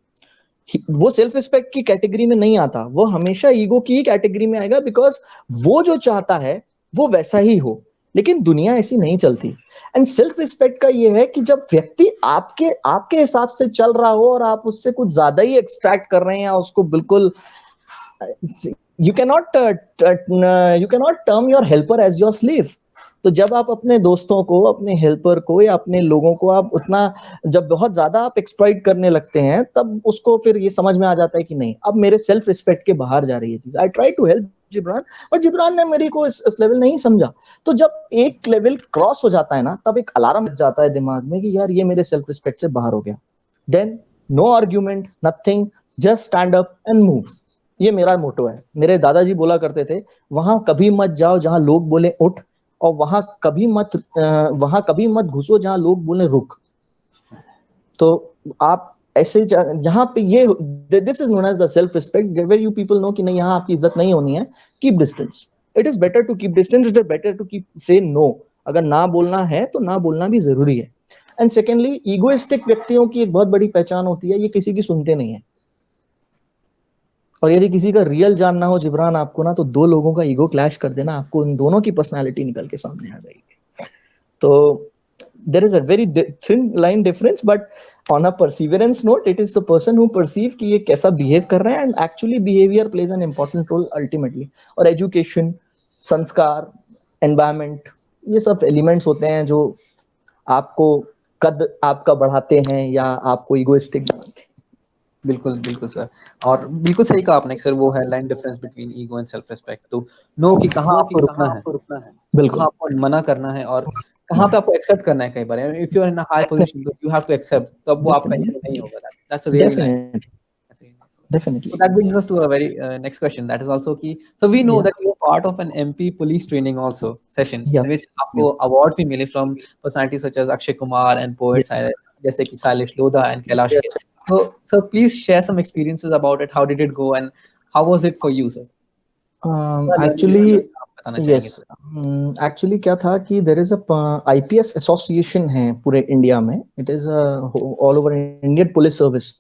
वो सेल्फ रिस्पेक्ट की कैटेगरी में नहीं आता, वो हमेशा ईगो की ही कैटेगरी में आएगा, बिकॉज वो जो चाहता है वो वैसा ही हो। लेकिन दुनिया ऐसी नहीं चलती। एंड सेल्फ रिस्पेक्ट का ये है कि जब व्यक्ति आपके आपके हिसाब से चल रहा हो और आप उससे कुछ ज्यादा ही एक्सट्रैक्ट कर रहे हैं, या उसको बिल्कुल, you cannot term your helper as your slave. तो जब आप अपने दोस्तों को, अपने हेल्पर को या अपने लोगों को आप उतना, जब बहुत ज्यादा आप एक्सप्लॉइट करने लगते हैं, तब उसको फिर ये समझ में आ जाता है कि नहीं, अब मेरे सेल्फ रिस्पेक्ट के बाहर जा रही है चीज। I try to help Gibran, but Gibran ने मेरी को इस लेवल नहीं समझा। तो जब एक लेवल क्रॉस हो जाता है ना, तब एक अलार्म बज जाता है दिमाग में कि यार ये मेरे सेल्फ रिस्पेक्ट से बाहर हो गया। Then no argument, nothing, just stand up and move. ये मेरा मोटो है। मेरे दादाजी बोला करते थे, वहां कभी मत जाओ जहां लोग बोले उठ, और वहां कभी मत घुसो जहां लोग बोले रुक। तो आप ऐसे यहाँ पे ये, this is known as the self respect, where you people know कि नहीं यहाँ आपकी इज्जत नहीं होनी है, keep distance. It is better to keep distance, it is better to keep say no. अगर ना बोलना है तो ना बोलना भी जरूरी है। एंड सेकेंडली, ईगोइस्टिक व्यक्तियों की एक बहुत बड़ी पहचान होती है, ये किसी की सुनते नहीं है। और यदि किसी का रियल जानना हो जिब्रान आपको ना, तो दो लोगों का ईगो क्लैश कर देना, आपको उन दोनों की पर्सनालिटी निकल के सामने आ जाएगी। तो there is a very thin line difference, but on a perseverance note, it is the person who perceive कि ये कैसा behave कर रहे हैं, and actually behavior plays an important role ultimately. और education, संस्कार, environment, ये सब elements होते हैं जो आपको कद आपका बढ़ाते हैं या आपको egoistic बनाते हैं। बिल्कुल बिल्कुल सर, और बिल्कुल सही कहा आपने सर, वो है line difference between ego and self respect. तो नो कि कहाँ आपको रुकना है, बिल्कुल, कहाँ आपको मना करना है, और कहाँ पे आपको एक्सेप्ट करना है। कई बार if you are in a high position you have to accept, तब वो आपका नहीं होगा। That's a real line. Definitely. So that brings us to a very next question. That is also key. So we know that you are part of an MP police training also session, in which आपको award भी मिले from personalities such as Akshay Kumar and poets जैसे कि Sailesh Lodha and Kailash Kher. So please share some experiences about it. How did it go and how was it for you, sir? Actually, बताना चाहेंगे? यस, एक्चुअली क्या था कि there is a IPS association है पूरे इंडिया में, it is all over Indian police service.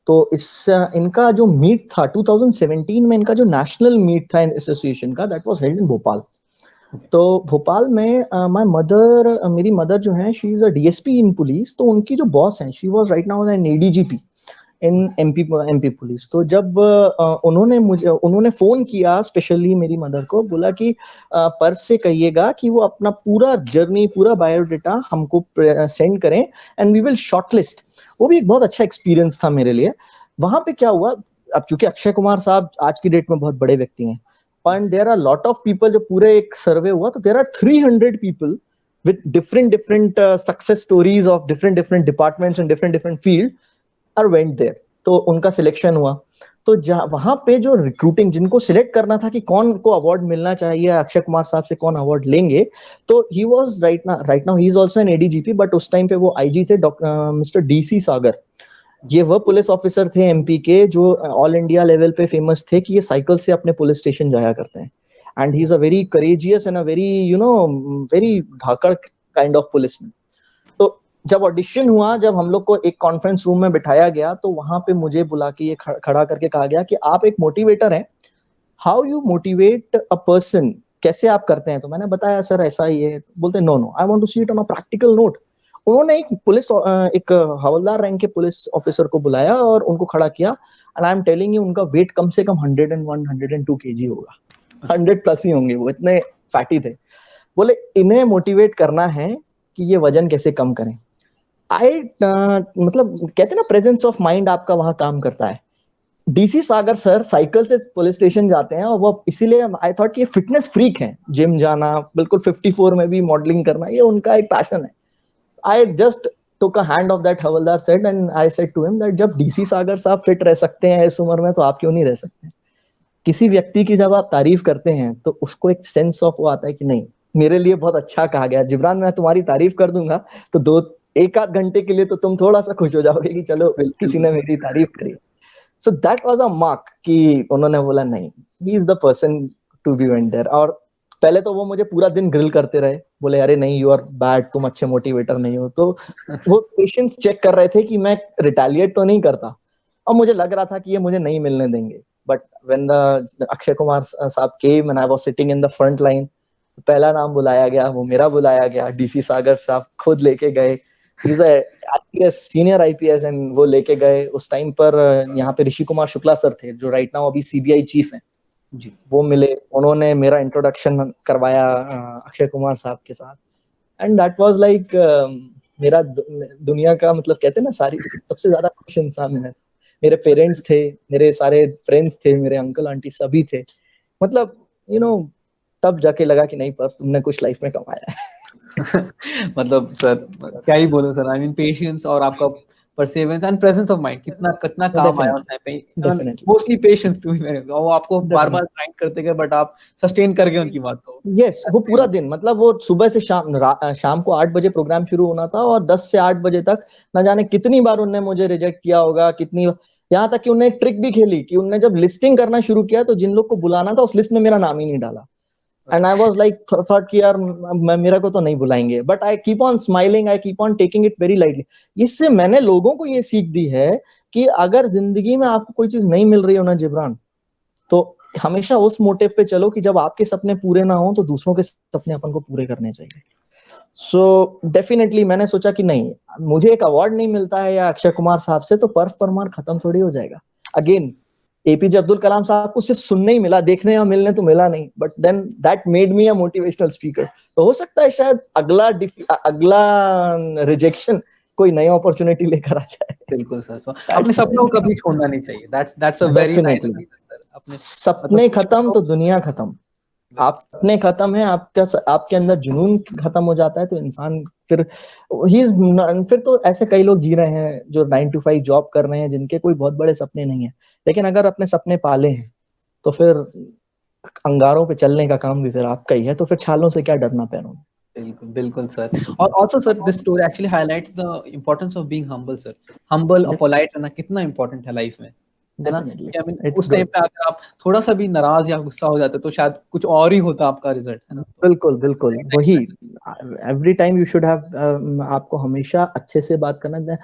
तो इस इनका जो मीट था 2017 में, इनका जो नेशनल मीट था इन एसोसिएशन का, that was held in Bhopal. तो भोपाल में मेरी मदर जो है, she is a DSP in police. तो उनकी जो बॉस है, she was right now an ADGP in MP police. तो जब उन्होंने फोन किया स्पेशली मेरी मदर को, बोला कि पर्व से कहिएगा कि वो अपना पूरा जर्नी, पूरा बायोडाटा हमको सेंड करें एंड वी विल शॉर्टलिस्ट। वो भी एक बहुत अच्छा एक्सपीरियंस था मेरे लिए। वहां पे क्या हुआ, अब चूंकि अक्षय कुमार साहब आज की डेट में बहुत बड़े व्यक्ति हैं, and there are lot of people, जो पूरे एक सर्वे हुआ तो there are 300 people with different success stories of different departments and different field are went there. तो उनका सिलेक्शन हुआ। तो वहां पे जो रिक्रूटिंग, जिनको सिलेक्ट करना था कि कौन को अवार्ड मिलना चाहिए, अक्षय कुमार साहब से कौन अवार्ड लेंगे, तो he was right now he is also an ADGP, but उस टाइम पे वो आईजी थे, मिस्टर डीसी सागर। ये वह पुलिस ऑफिसर थे एमपी के जो ऑल इंडिया लेवल पे फेमस थे कि ये साइकिल से अपने पुलिस स्टेशन जाया करते हैं। And he is a very courageous and a very very Dhakad kind of policeman. तो जब ऑडिशन हुआ, जब हम लोग को एक कॉन्फ्रेंस रूम में बिठाया गया, तो वहां पे मुझे बुला के ये खड़ा करके कहा गया कि आप एक मोटिवेटर हैं, how you motivate a person, कैसे आप करते हैं? तो मैंने बताया सर ऐसा ही है। बोलते no no, I want to see it on a practical note. उन्होंने एक हवलदार रैंक के पुलिस ऑफिसर को बुलाया और उनको खड़ा किया, and I am telling you, उनका वेट कम से कम 101 102 केजी होगा, 100 प्लस ही होंगे, वो इतने फैटी थे। बोले इन्हें मोटिवेट करना है कि ये वजन कैसे कम करें। मतलब कहते हैं ना, प्रेजेंस ऑफ माइंड आपका वहां काम करता है। डीसी सागर सर साइकिल से पुलिस स्टेशन जाते हैं, और वो इसीलिए आई थॉट कि ये फिटनेस फ्रीक है, जिम जाना, बिल्कुल 54 में भी मॉडलिंग करना, ये उनका एक पैशन है। I just took a hand of that havildar said and I said to him that जब डीसी सागर साहब फिट रह सकते हैं इस उम्र में, तो आप क्यों नहीं रह सकते? किसी व्यक्ति की जब आप तारीफ करते हैं तो उसको एक सेंस ऑफ वो आता है कि नहीं, मेरे लिए बहुत अच्छा कहा गया। जिब्रान, मैं तुम्हारी तारीफ कर दूंगा तो एक आध घंटे के लिए तो तुम थोड़ा सा खुश हो जाओगे कि चलो किसी ने मेरी तारीफ करी। So that was a mark कि उन्होंने बोला नहीं, he is the person to be went there. और पहले तो वो मुझे पूरा दिन ग्रिल करते रहे, बोले अरे नहीं, यू आर बैड, तुम अच्छे मोटिवेटर नहीं हो। तो वो पेशेंस चेक कर रहे थे कि मैं रिटेलिएट तो नहीं करता, और मुझे लग रहा था कि ये मुझे नहीं मिलने देंगे। But when the Akshay Kumar साहब came and I was sitting in the front line, पहला नाम बुलाया गया, वो मेरा बुलाया गया, डीसी सागर साहब खुद लेके गए। He is IPS, senior IPS, and वो लेके गए। उस टाइम पर यहाँ पे ऋषि कुमार शुक्ला सर थे, जो राइट नाउ अभी सीबीआई चीफ हैं, वो मिले। उन्होंने मेरा इंट्रोडक्शन करवाया अक्षय कुमार साहब के साथ, एंड दैट वाज लाइक मेरा दुनिया का, मतलब कहते हैं ना, सारी सबसे ज्यादा खुश इंसान मैं। मेरे पेरेंट्स थे, मेरे सारे फ्रेंड्स थे, मेरे अंकल आंटी सभी थे। मतलब तब जाके लगा कि नहीं, पर तुमने कुछ लाइफ में कमाया है। मतलब सर क्या ही बोलूं सर, आई मीन पेशेंस और आपका perseverance and presence of mind कितना कितना काम आया उस टाइम पे। Definitely mostly patience to be, वो आपको बार बार ग्राइंड करते गए, बट आप सस्टेन कर गए उनकी बात को। यस, वो पूरा दिन, मतलब वो सुबह से शाम को 8 बजे प्रोग्राम शुरू होना था, और 10 से 8 बजे तक ना जाने कितनी बार उनने मुझे रिजेक्ट किया होगा, कितनी, यहाँ तक कि उन्होंने एक ट्रिक भी खेली कि उनने जब लिस्टिंग करना शुरू किया तो जिन लोग को बुलाना था उस लिस्ट में मेरा नाम ही नहीं डाला। And I was like thought कि यार मेरे को तो नहीं बुलाएंगे, but I keep on smiling, I keep on taking it very lightly. इससे मैंने लोगों को ये सीख दी है कि अगर जिंदगी में आपको कोई चीज नहीं मिल रही हो ना जिब्रान, तो हमेशा उस मोटिव पे चलो कि जब आपके सपने पूरे ना हो तो दूसरों के सपने अपन को पूरे करने चाहिए। सो डेफिनेटली मैंने सोचा कि नहीं, मुझे एक अवार्ड नहीं मिलता है या अक्षय कुमार साहब से तो पर्फ परमार खत्म थोड़ी हो जाएगा। अगेन एपीजे अब्दुल कलाम साहब को सिर्फ सुनने ही मिला, देखने या मिलने तो मिला नहीं, but then that made me a motivational speaker. तो हो सकता है शायद अगला रिजेक्शन कोई नई अपॉर्चुनिटी लेकर आ जाए। बिल्कुल सर, so, अपने सपनों को कभी छोड़ना नहीं चाहिए। That's a very nice sir. अपने सपने खत्म तो दुनिया खत्म। आपने खत्म है, आपके अंदर जुनून खत्म हो जाता है तो इंसान फिर फिर तो ऐसे कई लोग जी रहे हैं जो 9 to 5 जॉब कर रहे हैं, जिनके कोई बहुत बड़े सपने नहीं है, लेकिन अगर अपने सपने पाले हैं तो फिर अंगारों पे चलने का काम भी फिर आपका ही है, तो फिर छालों से क्या डरना पैरों में। बिल्कुल बिल्कुल सर। और also sir this story actually highlights the importance of being humble sir. Humble और पोलाइट रहना कितना इंपॉर्टेंट है लाइफ में। है ना? Definitely. I mean, It's उस टाइम good. पे अगर आप थोड़ा सा भी नाराज या गुस्सा हो जाते तो शायद कुछ और ही होता आपका रिजल्ट, है ना? तो बिल्कुल बिल्कुल exactly वही, वैसे। Every time you should have, आपको हमेशा अच्छे से बात करना,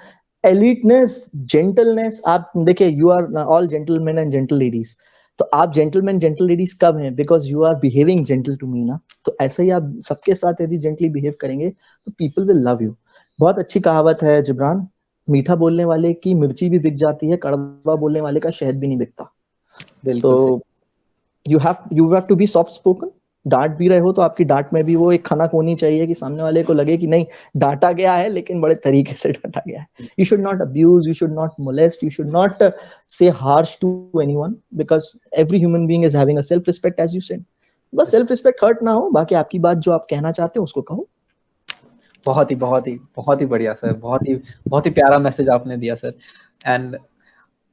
एलिटनेस, जेंटलनेस। आप देखिए, you are all gentleman and gentle ladies, तो आप जेंटलमैन जेंटल लेडीज कब हैं? Because you are behaving gentle to me ना। तो ऐसे ही आप सबके साथ यदि जेंटली बिहेव करेंगे तो पीपल विल लव यू। बहुत अच्छी कहावत है जिब्रान, मीठा बोलने वाले की मिर्ची भी बिक जाती है, कड़वा बोलने वाले का शहद भी नहीं बिकता। बिल्कुल सही। तो you have to be soft spoken. डांट भी रहे हो तो आपकी डांट में भी वो एक खनक होनी चाहिए कि सामने वाले को लगे कि नहीं, डांटा गया है लेकिन बड़े तरीके से डांटा गया है। You should not abuse, you should not molest, you should not say harsh to anyone, because every human being is having a self respect, as you said. बस सेल्फ रिस्पेक्ट हर्ट ना हो, बाकी आपकी बात जो आप कहना चाहते हो उसको कहो। बहुत ही बढ़िया सर, बहुत ही प्यारा मैसेज आपने दिया सर। एंड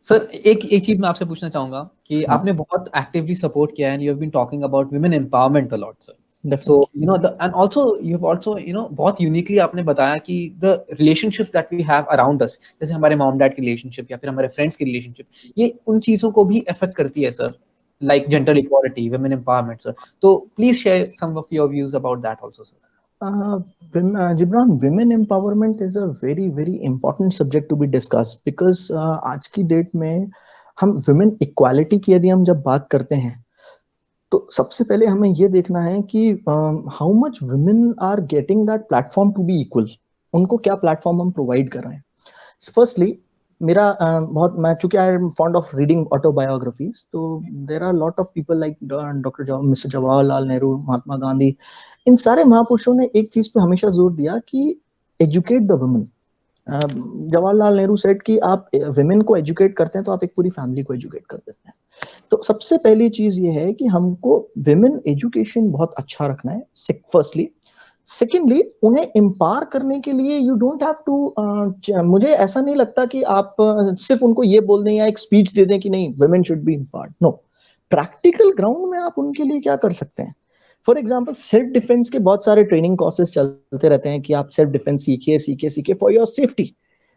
सर एक एक चीज मैं आपसे पूछना चाहूंगा कि हाँ, आपने बहुत एक्टिवली सपोर्ट किया है, and you have been talking about women empowerment a lot sir. So definitely. You know the and also you have also बहुत यूनिकली आपने बताया कि the relationship that we have around us, जैसे हमारे मॉम डैड की रिलेशनशिप या फिर हमारे फ्रेंड्स की रिलेशनशिप, ये उन चीजों को भी अफेक्ट करती है sir, like gender equality, women empowerment sir. तो please share some of your views about that also sir. Jibran, women empowerment is a very very important subject to be discussed, because आज की डेट में हम women equality की यदि हम जब बात करते हैं तो सबसे पहले हमें ये देखना है कि how much women are getting that platform to be equal. उनको क्या प्लेटफॉर्म हम प्रोवाइड कर रहे हैं। फर्स्टली मेरा बहुत, मैं चूंकि I am fond of reading autobiographies, तो there are lot of people like doctor mister Jawaharlal Nehru, Mahatma Gandhi. इन सारे महापुरुषों ने एक चीज पे हमेशा जोर दिया कि educate the women. Jawaharlal Nehru said कि आप विमेन को एजुकेट करते हैं तो आप एक पूरी फैमिली को एजुकेट कर देते हैं। तो सबसे पहली चीज ये है कि हमको विमेन एजुकेशन बहुत अच्छा रखना है, फर्स्टली। सेकेंडली, उन्हें एम्पावर करने के लिए यू डोंट हैव टू, मुझे ऐसा नहीं लगता कि आप सिर्फ उनको ये बोल दें या एक स्पीच दे दें कि नहीं women should be empowered. No, practical ground में आप उनके लिए क्या कर सकते हैं। फॉर एग्जाम्पल, सेल्फ डिफेंस के बहुत सारे ट्रेनिंग कोर्सेज चलते रहते हैं कि आप सेल्फ डिफेंस सीखिए सीखिए सीखिए for your safety,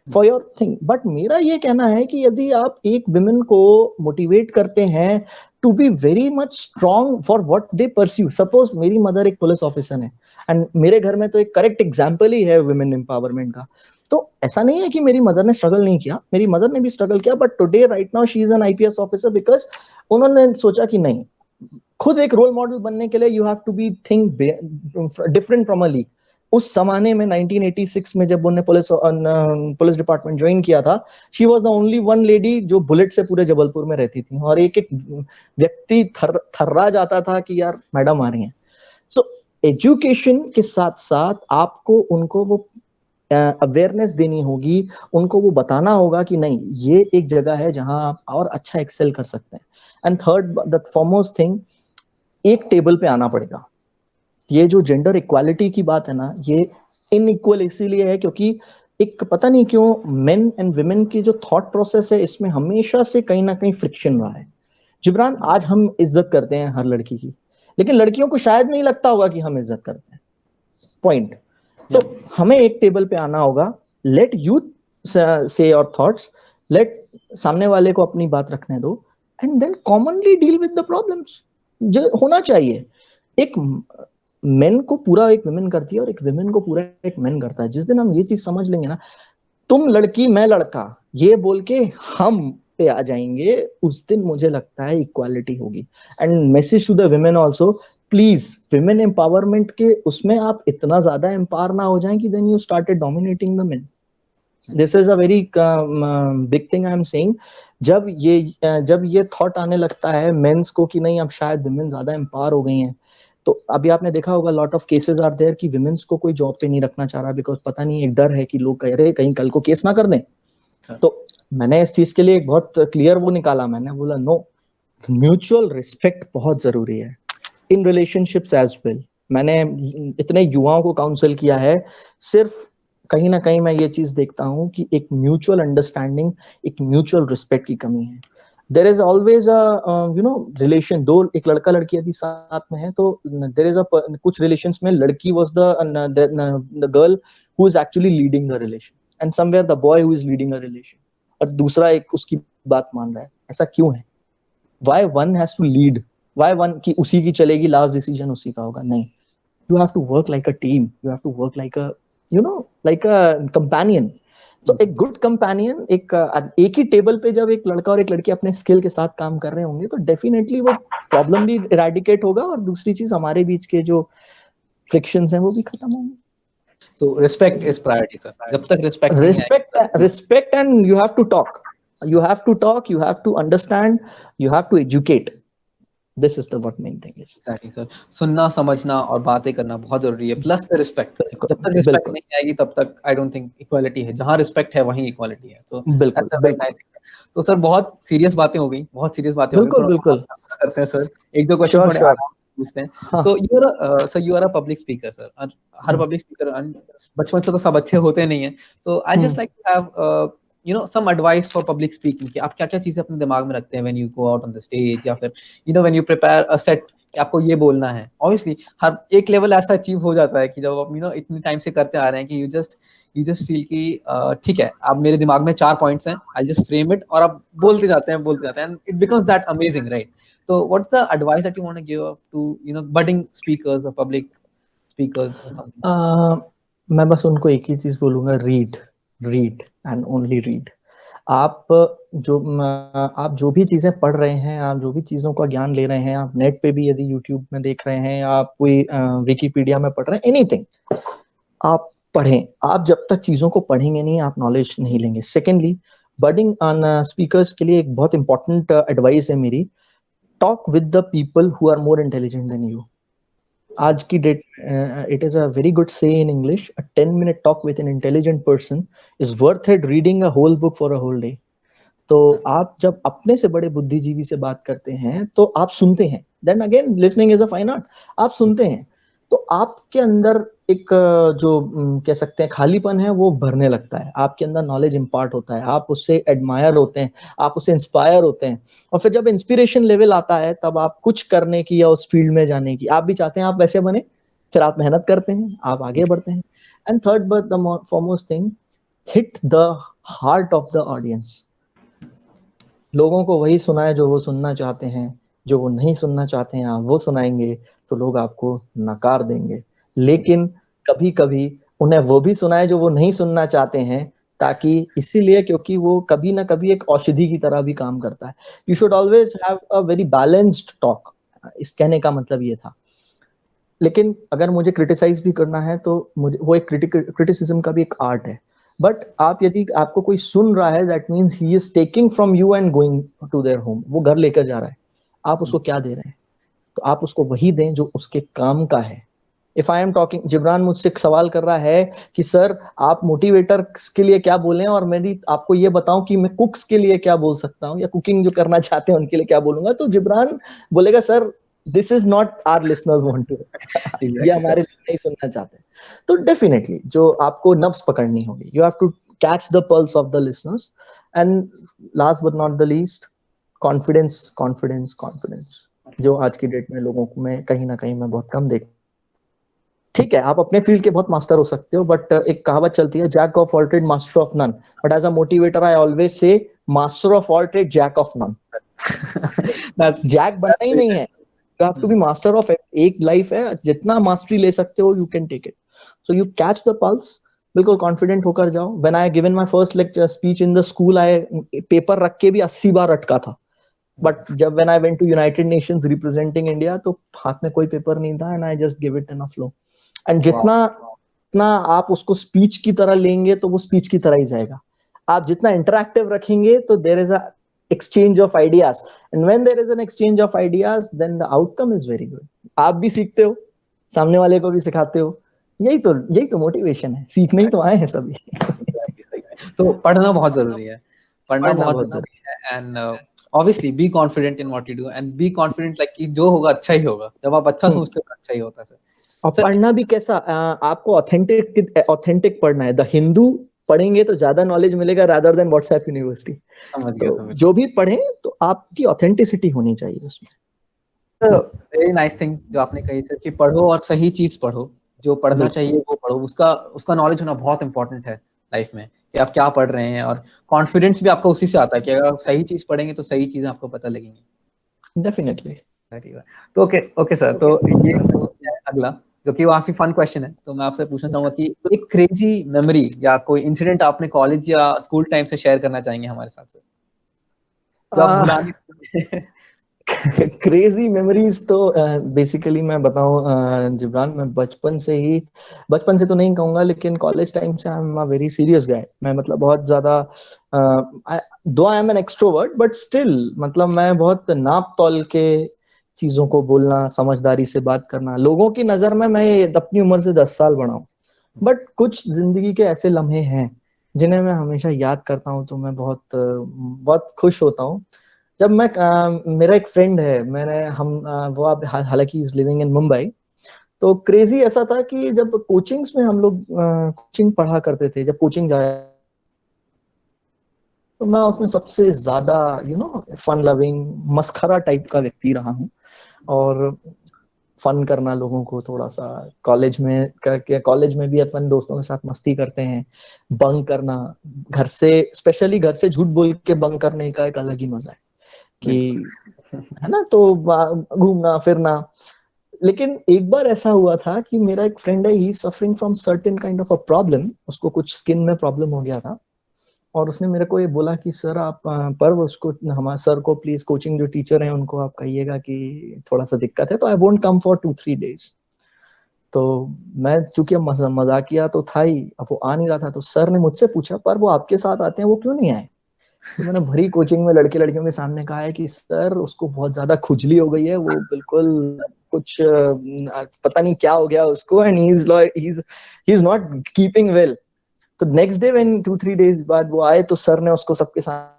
for your thing. But मेरा ये कहना है कि यदि आप एक विमेन को मोटिवेट करते हैं to be very much strong for what they pursue, suppose मेरी मदर एक पुलिस ऑफिसर है एंड मेरे घर में तो एक करेक्ट एग्जाम्पल ही है वुमेन एम्पावरमेंट का। तो ऐसा नहीं है कि मेरी मदर ने स्ट्रगल नहीं किया, मेरी मदर ने भी स्ट्रगल किया, but today right now she is an IPS officer, because उन्होंने सोचा कि नहीं, खुद एक रोल मॉडल बनने के लिए you have to be think different from a league. उस जमाने में 1986 में जब उन्होंने पुलिस डिपार्टमेंट ज्वाइन किया था, she was the only one lady जो बुलेट से पूरे जबलपुर में रहती थी, और एक एक व्यक्ति थर्रा जाता था कि यार मैडम आ रही हैं। सो एजुकेशन के साथ साथ आपको उनको वो अवेयरनेस देनी होगी, उनको वो बताना होगा कि नहीं, ये एक जगह है जहां आप और अच्छा एक्सेल कर सकते हैं। And third, the foremost thing, एक टेबल पे आना पड़ेगा। ये जो जेंडर इक्वालिटी की बात है ना, ये इनइक्वल इसीलिए है क्योंकि एक पता नहीं क्यों मेन एंड वुमेन की जो थॉट प्रोसेस है, इसमें हमेशा से कहीं ना कहीं फ्रिक्शन रहा है। जिब्रान, आज हम इज्जत करते हैं हर लड़की की, लेकिन लड़कियों को शायद नहीं लगता होगा कि हम इज्जत करते हैं। पॉइंट। तो हमें एक टेबल पे आना होगा, let you say your thoughts, let सामने वाले को अपनी बात रखने दो, and then commonly deal with the problems. जो होना चाहिए, एक मेन को पूरा एक विमेन करती है और एक विमेन को पूरा एक मेन करता है। जिस दिन हम ये चीज समझ लेंगे ना, तुम लड़की मैं लड़का ये बोल के हम पे आ जाएंगे, उस दिन मुझे लगता है इक्वालिटी होगी। And message to the women also, please women empowerment के उसमें आप इतना ज्यादा एम्पावर ना हो जाएं कि then you started dominating the men. This is a very big thing I am saying. जब ये थॉट आने लगता है मेंस को कि नहीं अब शायद विमेन ज्यादा एम्पावर हो गई हैं, तो अभी आपने देखा होगा lot of cases are there कि विमेन्स को कोई जॉब पे नहीं रखना चाह रहा, बिकॉज पता नहीं, एक डर है कि लोग कह रहे कहीं कल को केस ना कर दें। तो मैंने इस चीज के लिए एक बहुत क्लियर वो निकाला, मैंने बोला नो, म्यूचुअल रिस्पेक्ट बहुत जरूरी है इन रिलेशनशिप्स एज वेल। मैंने इतने युवाओं को काउंसिल किया है, सिर्फ कहीं ना कहीं मैं ये चीज देखता हूँ कि एक म्यूचुअल अंडरस्टैंडिंग, एक म्यूचुअल रिस्पेक्ट की कमी है। देर इज ऑलवेज रिलेशन, दो एक लड़का लड़की यदि साथ में है तो देर इज कुछ रिलेशंस में लड़की was the girl who is actually leading the relation, and somewhere the boy who is leading a relation, और दूसरा एक उसकी बात मान रहा है। ऐसा क्यों है? Why one has to lead? Why one की उसी की चलेगी, लास्ट डिसीजन उसी का होगा? नहीं, you have to work like a team. You have to work like a, like a companion. So एक good companion, एक ही टेबल पे जब एक लड़का और एक लड़की अपने स्किल के साथ काम कर रहे होंगे तो डेफिनेटली वो प्रॉब्लम भी इरेडिकेट होगा, और दूसरी चीज हमारे बीच के जो फ्रिक्शंस हैं वो भी खत्म होंगे. So respect is priority, sir. जब तक respect नहीं Respect, and you have to talk. You have to talk. You have to understand. You have to educate. This is the what main thing is. Exactly, sir. सुनना, समझना और बातें करना बहुत जरूरी है. Plus the respect. जब तक respect नहीं आएगी तब तक I don't think equality है. जहाँ respect है वहीं equality है. So that's a very nice thing. तो सर बहुत सीरियस बातें हो गई. बिल्कुल. करते हैं सर. एक दो क्वेश्चन थोड़े आराम से पूछते हैं. So you are a public speaker, sir. और हर public speaker बचपन से तो सब अच्छे होते नहीं हैं. So I just like to have some advice for public speaking कि आप क्या-क्या चीजें अपने दिमाग में रखते हैं when you go out on the stage, या फिर when you prepare a set कि आपको ये बोलना है. Obviously हर एक लेवल ऐसा अचीव हो जाता है कि जब आप इतनी टाइम से करते आ रहे हैं कि you just feel कि ठीक है, अब मेरे दिमाग में 4 पॉइंट्स हैं, I'll just frame it, और आप बोलते जाते हैं and it becomes that amazing, right? So what's the advice that you want to give up to budding speakers or public speakers or something? मैं बस उनको एक ही चीज बोलूंगा, रीड एंड ओनली रीड. आप जो भी चीजें पढ़ रहे हैं, आप जो भी चीजों का ज्ञान ले रहे हैं, आप नेट पे भी यदि यूट्यूब में देख रहे हैं, आप कोई विकिपीडिया में पढ़ रहे हैं, एनीथिंग आप पढ़ें. आप जब तक चीजों को पढ़ेंगे नहीं, आप नॉलेज नहीं लेंगे. सेकेंडली, बडिंग ऑन स्पीकर्स के लिए एक बहुत इंपॉर्टेंट एडवाइस है मेरी, talk with the people who are more intelligent than you. आज की date, it is a very good say in English, a 10-minute talk with an intelligent person is worth it reading a whole book for a whole day. तो आप जब अपने से बड़े बुद्धिजीवी से बात करते हैं तो आप सुनते हैं. Then again, listening is a fine art. आप सुनते हैं तो आपके अंदर एक जो कह सकते हैं खालीपन है वो भरने लगता है. आपके अंदर नॉलेज इंपार्ट होता है, आप उससे एडमायर होते हैं, आप उससे इंस्पायर होते हैं. और फिर जब इंस्पिरेशन लेवल आता है तब आप कुछ करने की या उस फील्ड में जाने की आप भी चाहते हैं, आप वैसे बने. फिर आप मेहनत करते हैं, आप आगे बढ़ते हैं. And third but the foremost thing, hit the heart of the audience. लोगों को वही सुनाए जो वो सुनना चाहते हैं. जो वो नहीं सुनना चाहते हैं आप वो सुनाएंगे तो लोग आपको नकार देंगे. लेकिन कभी कभी उन्हें वो भी सुनाए जो वो नहीं सुनना चाहते हैं, ताकि इसीलिए क्योंकि वो कभी ना कभी एक औषधि की तरह भी काम करता है. You should always have a very balanced talk. इस कहने का मतलब ये था. लेकिन अगर मुझे क्रिटिसाइज भी करना है तो मुझे वो एक क्रिटिसिज्म का भी एक आर्ट है. बट आप यदि आपको कोई सुन रहा है, that means he is taking from you and going to their home. वो घर लेकर जा रहा है. आप उसको क्या दे रहे हैं? तो आप उसको वही दें जो उसके काम का है. If I am talking, Jibran मुझसे एक सवाल कर रहा है कि सर आप मोटिवेटर के लिए क्या बोलें, और मैं भी आपको ये बताऊं कि मैं कुक्स के लिए क्या बोल सकता हूं, या कुकिंग जो करना चाहते हैं उनके लिए क्या बोलूंगा, तो जिब्रान बोलेगा sir this is not our listeners want to, ये हमारे नहीं सुनना चाहते. तो डेफिनेटली जो आपको नब्ज पकड़नी होगी, you have to catch the pulse of the listeners. And last but not the least, confidence confidence confidence, जो आज की डेट में लोगों को मैं कहीं ना कहीं मैं बहुत कम देख. ठीक है, आप अपने फील्ड के बहुत मास्टर हो सकते हो, बट एक कहावत चलती है, jack of all trade master of none. But as a motivator I always say master of all trade jack of none. Jack बनना ही नहीं है, you have to be master of. एक लाइफ है, जितना मास्टरी ले सकते हो you can take it. So you catch the pulse, बिल्कुल कॉन्फिडेंट होकर जाओ. When I given my first lecture speech in the school, I paper रख के भी 80 बार अटका था. बट जब when I went to United Nations representing India, तो हाथ में कोई पेपर नहीं था, and I just give it in a flow. And जितना आप उसको स्पीच की तरह लेंगे तो वो स्पीच की तरह ही जाएगा. आप जितना इंटरैक्टिव रखेंगे तो there is a exchange of ideas, and when there is an exchange of ideas then the outcome is very good. आप भी सीखते हो, सामने वाले को भी सिखाते हो. यही तो मोटिवेशन है. सीखने ही तो आए हैं सभी. तो पढ़ना बहुत जरूरी है. पढ़ना बहुत जरूरी है. And obviously be confident in what you do and be confident like कि जो होगा अच्छा ही होगा. जब आप अच्छा सोचते हो अच्छा ही होता है सर. और पढ़ना भी कैसा, आपको ऑथेंटिक पढ़ना है. द हिंदू पढ़ेंगे तो ज्यादा नॉलेज मिलेगा रादर देन व्हाट्सएप यूनिवर्सिटी. तो जो भी पढ़ें तो आपकी ऑथेंटिसिटी होनी चाहिए उसमें. वेरी नाइस थिंग जो आपने कही सर, कि पढ़ो और सही चीज पढ़ो. जो पढ़ना चाहिए वो पढ़ो. उसका नॉलेज होना बहुत इंपॉर्टेंट है लाइफ में. कि आप क्या पढ़ रहे हैं, और कॉन्फिडेंस भी आपका उसी से आता है कि अगर आप सही चीज पढ़ेंगे तो सही चीजें आपको पता लगेंगी। डेफिनेटली। तो ओके सर, तो ये है अगला, जो कि काफी फन क्वेश्चन है। तो मैं आपसे पूछना चाहूंगा कि एक क्रेजी मेमोरी या कोई इंसिडेंट आपने कॉलेज या स्कूल टाइम से शेयर करना चाहेंगे हमारे साथ से, जो आप भुला नहीं सकते। क्रेजी मेमोरीज तो बेसिकली मैं बताऊं जिब्रान, मैं बचपन से तो नहीं कहूंगा, लेकिन कॉलेज टाइम से I am a very serious guy. मैं मतलब बहुत ज्यादा, though I am an extrovert but still मतलब मैं बहुत नाप तौल के चीजों को बोलना, समझदारी से बात करना। लोगों की नजर में मैं अपनी उम्र से 10 साल बड़ा हूं, बट कुछ जिंदगी के ऐसे लम्हे हैं जिन्हें मैं हमेशा याद करता हूँ तो मैं बहुत खुश होता हूँ। जब मैं मेरा एक फ्रेंड है, मैंने हम वो आप हालांकि इज लिविंग इन मुंबई। तो क्रेजी ऐसा था कि जब कोचिंग्स में हम लोग कोचिंग पढ़ा करते थे, जब कोचिंग जाया तो मैं उसमें सबसे ज्यादा फन लविंग मस्खरा टाइप का व्यक्ति रहा हूँ। और फन करना लोगों को थोड़ा सा कॉलेज में करके, कॉलेज में भी अपन दोस्तों के साथ मस्ती करते हैं। बंक करना, घर से स्पेशली घर से झूठ बोल के बंक करने का एक अलग ही मजा है कि, है ना, तो घूमना फिरना। लेकिन एक बार ऐसा हुआ था कि मेरा एक फ्रेंड है, he suffering from certain kind of a problem, उसको कुछ स्किन में प्रॉब्लम हो गया था। और उसने मेरे को ये बोला कि सर आप पर्व उसको, हमारे सर को प्लीज, कोचिंग जो टीचर हैं उनको आप कहिएगा कि थोड़ा सा दिक्कत है, तो I won't come for 2-3 days। तो मैं चूंकि मजाकिया तो था ही, अब वो आ नहीं रहा था, तो सर ने मुझसे पूछा पर वो आपके साथ आते हैं, वो क्यों नहीं आए? तो मैंने भरी कोचिंग में लड़के लड़कियों के सामने कहा है कि सर उसको बहुत ज्यादा खुजली हो गई है, वो बिल्कुल कुछ पता नहीं क्या हो गया उसको, and he is not keeping well. तो नेक्स्ट डे व्हेन 2-3 days बाद वो आए तो सर ने उसको सबके साथ,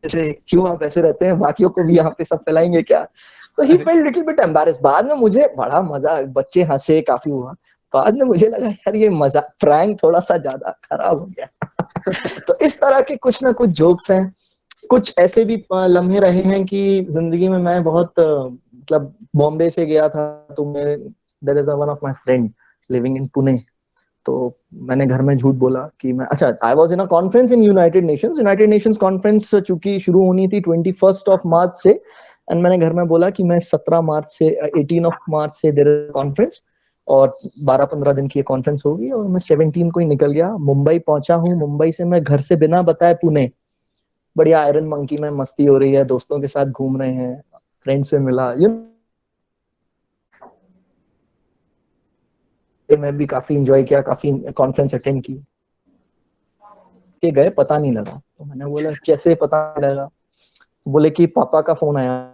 जैसे क्यों आप ऐसे रहते हैं, बाकियों को भी यहाँ पे सब फैलाएंगे क्या? तो he felt little bit embarrassed. बाद में मुझे बड़ा मजा, बच्चे हंसे, काफी हुआ। बाद में मुझे लगा यार ये मजा, प्रैंक थोड़ा सा ज्यादा खराब हो गया। तो इस तरह के कुछ ना कुछ जोक्स हैं। कुछ ऐसे भी लम्हे रहे हैं कि जिंदगी में मैं बहुत मतलब बॉम्बे से गया था, तो मैं, there is one of my friend living in Pune. तो मैंने घर में झूठ बोला कि मैं, अच्छा, I was in a conference in United Nations conference चूंकि शुरू होनी थी 21 मार्च से। एंड मैंने घर में बोला कि मैं 17 मार्च से 18 मार्च से देर कॉन्फ्रेंस, और 12-15 दिन की ये कॉन्फ्रेंस होगी, और मैं 17 को ही निकल गया, मुंबई पहुंचा हूँ। मुंबई से मैं घर से बिना बताए पुणे, बढ़िया आयरन मंकी में मस्ती हो रही है, दोस्तों के साथ घूम रहे हैं, फ्रेंड से मिला, मैं भी काफी इंजॉय किया, काफी कॉन्फ्रेंस अटेंड की। के गए पता नहीं लगा, तो मैंने बोला कैसे पता नहीं लगा? बोले कि पापा का फोन आया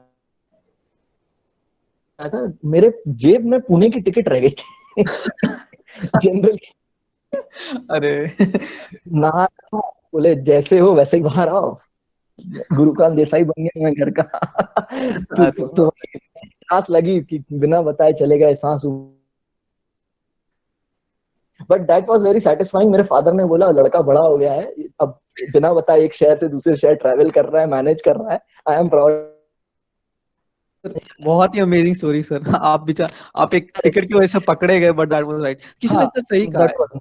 था, मेरे जेब में पुणे की टिकट रह गई थी। जनरल अरे नहा, बोले जैसे हो वैसे ही बाहर आओ, गुरुकांत देसाई बन गया मैं घर का। क्योंकि तो सांस लगी कि बिना बताए चले गए, सांस। But that was very satisfying. मेरे फादर ने बोला लड़का बड़ा हो गया है, अब बिना बताए एक शहर से दूसरे शहर ट्रैवल कर रहा है, मैनेज कर रहा है। I am proud. बहुत ही अमेजिंग स्टोरी सर। आप एक टिकट की वजह से पकड़े गए, बट दैट वाज राइट। किसी ने हाँ, सर सही कहा दैट है, वाज,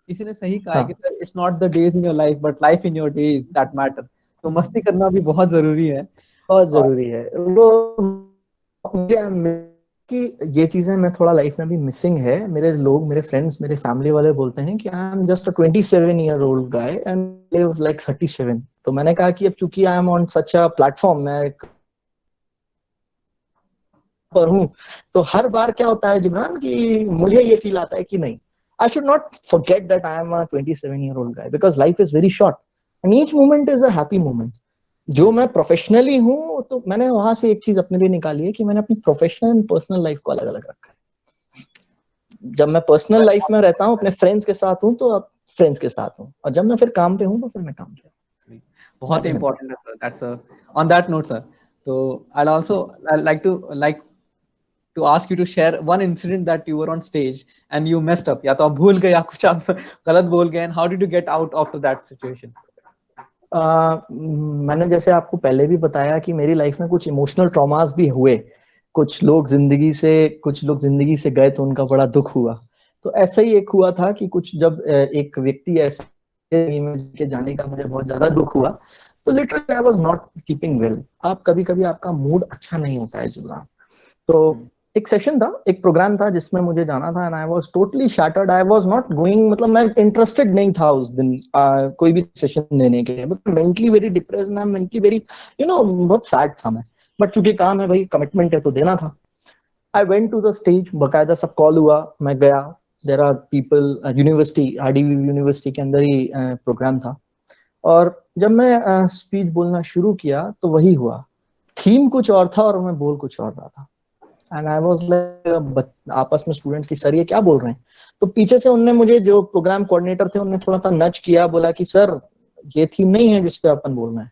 किसी ने सही कहा है हाँ, कि sir it's not the days in your life but life in your days that matter. तो मस्ती करना भी बहुत जरूरी है। बहुत और जरूरी है वो। मुझे कि ये चीजें मैं थोड़ा लाइफ में भी मिसिंग है। मेरे लोग, मेरे फ्रेंड्स, मेरे फैमिली वाले बोलते हैं कि I am just a 27-year-old guy and live like 37। तो मैंने कहा कि अब चूंकि I M on such a platform, मैं पर हूँ, तो हर बार क्या होता है जिब्रान कि मुझे ये फील आता है कि नहीं, I should not forget that I am a 27-year-old guy, because life is very short and each moment is a happy moment. जो मैं प्रोफेशनली हूँ, तो मैंने वहां से एक चीज अपने लिए निकाली है कि मैंने अपनी प्रोफेशनल एंड पर्सनल लाइफ को अलग अलग रखा है। जब मैं पर्सनल लाइफ में रहता हूँ, अपने फ्रेंड्स के साथ हूँ, तो अब फ्रेंड्स के साथ हूँ, और जब मैं फिर काम पे हूँ तो फिर मैं काम पे हूँ। बहुत ही इंपॉर्टेंट है sir, that's on that note sir. तो I also like to ask you to share one incident that you were on stage and you messed up, या तो आप भूल गए या कुछ आप गलत बोल गए, and how did you get out of that situation? मैंने जैसे आपको पहले भी बताया कि मेरी लाइफ में कुछ इमोशनल ट्रॉमास भी हुए। कुछ लोग जिंदगी से गए तो उनका बड़ा दुख हुआ। तो ऐसा ही एक हुआ था कि कुछ जब एक व्यक्ति ऐसे के जाने का मुझे बहुत ज्यादा दुख हुआ, तो literally I was not keeping well. आप कभी कभी आपका मूड अच्छा नहीं होता है जुड़ा। तो एक सेशन था, एक प्रोग्राम था जिसमें मुझे जाना था, and I was totally shattered. I was not going, मतलब मैं इंटरेस्टेड नहीं था उस दिन कोई भी सेशन देने के लिए। बट मेंटली वेरी डिप्रेस्ड, मैं मेंटली वेरी बहुत सैड था मैं। बट क्योंकि काम है भाई, कमिटमेंट है, तो देना था। I went to the stage, बकायदा सब कॉल हुआ, मैं गया। There are people, university, RDV university के अंदर ही प्रोग्राम था। और जब मैं स्पीच बोलना शुरू किया तो वही हुआ, थीम कुछ और था और मैं बोल कुछ और रहा था। एंड आई वाज लाइक, आपस में स्टूडेंट्स की, सर ये क्या बोल रहे हैं? तो पीछे से उनने मुझे, जो प्रोग्राम कोऑर्डिनेटर थे, उन्होंने थोड़ा सा नच किया, बोला कि सर ये थीम नहीं है जिसपे अपन बोलना है।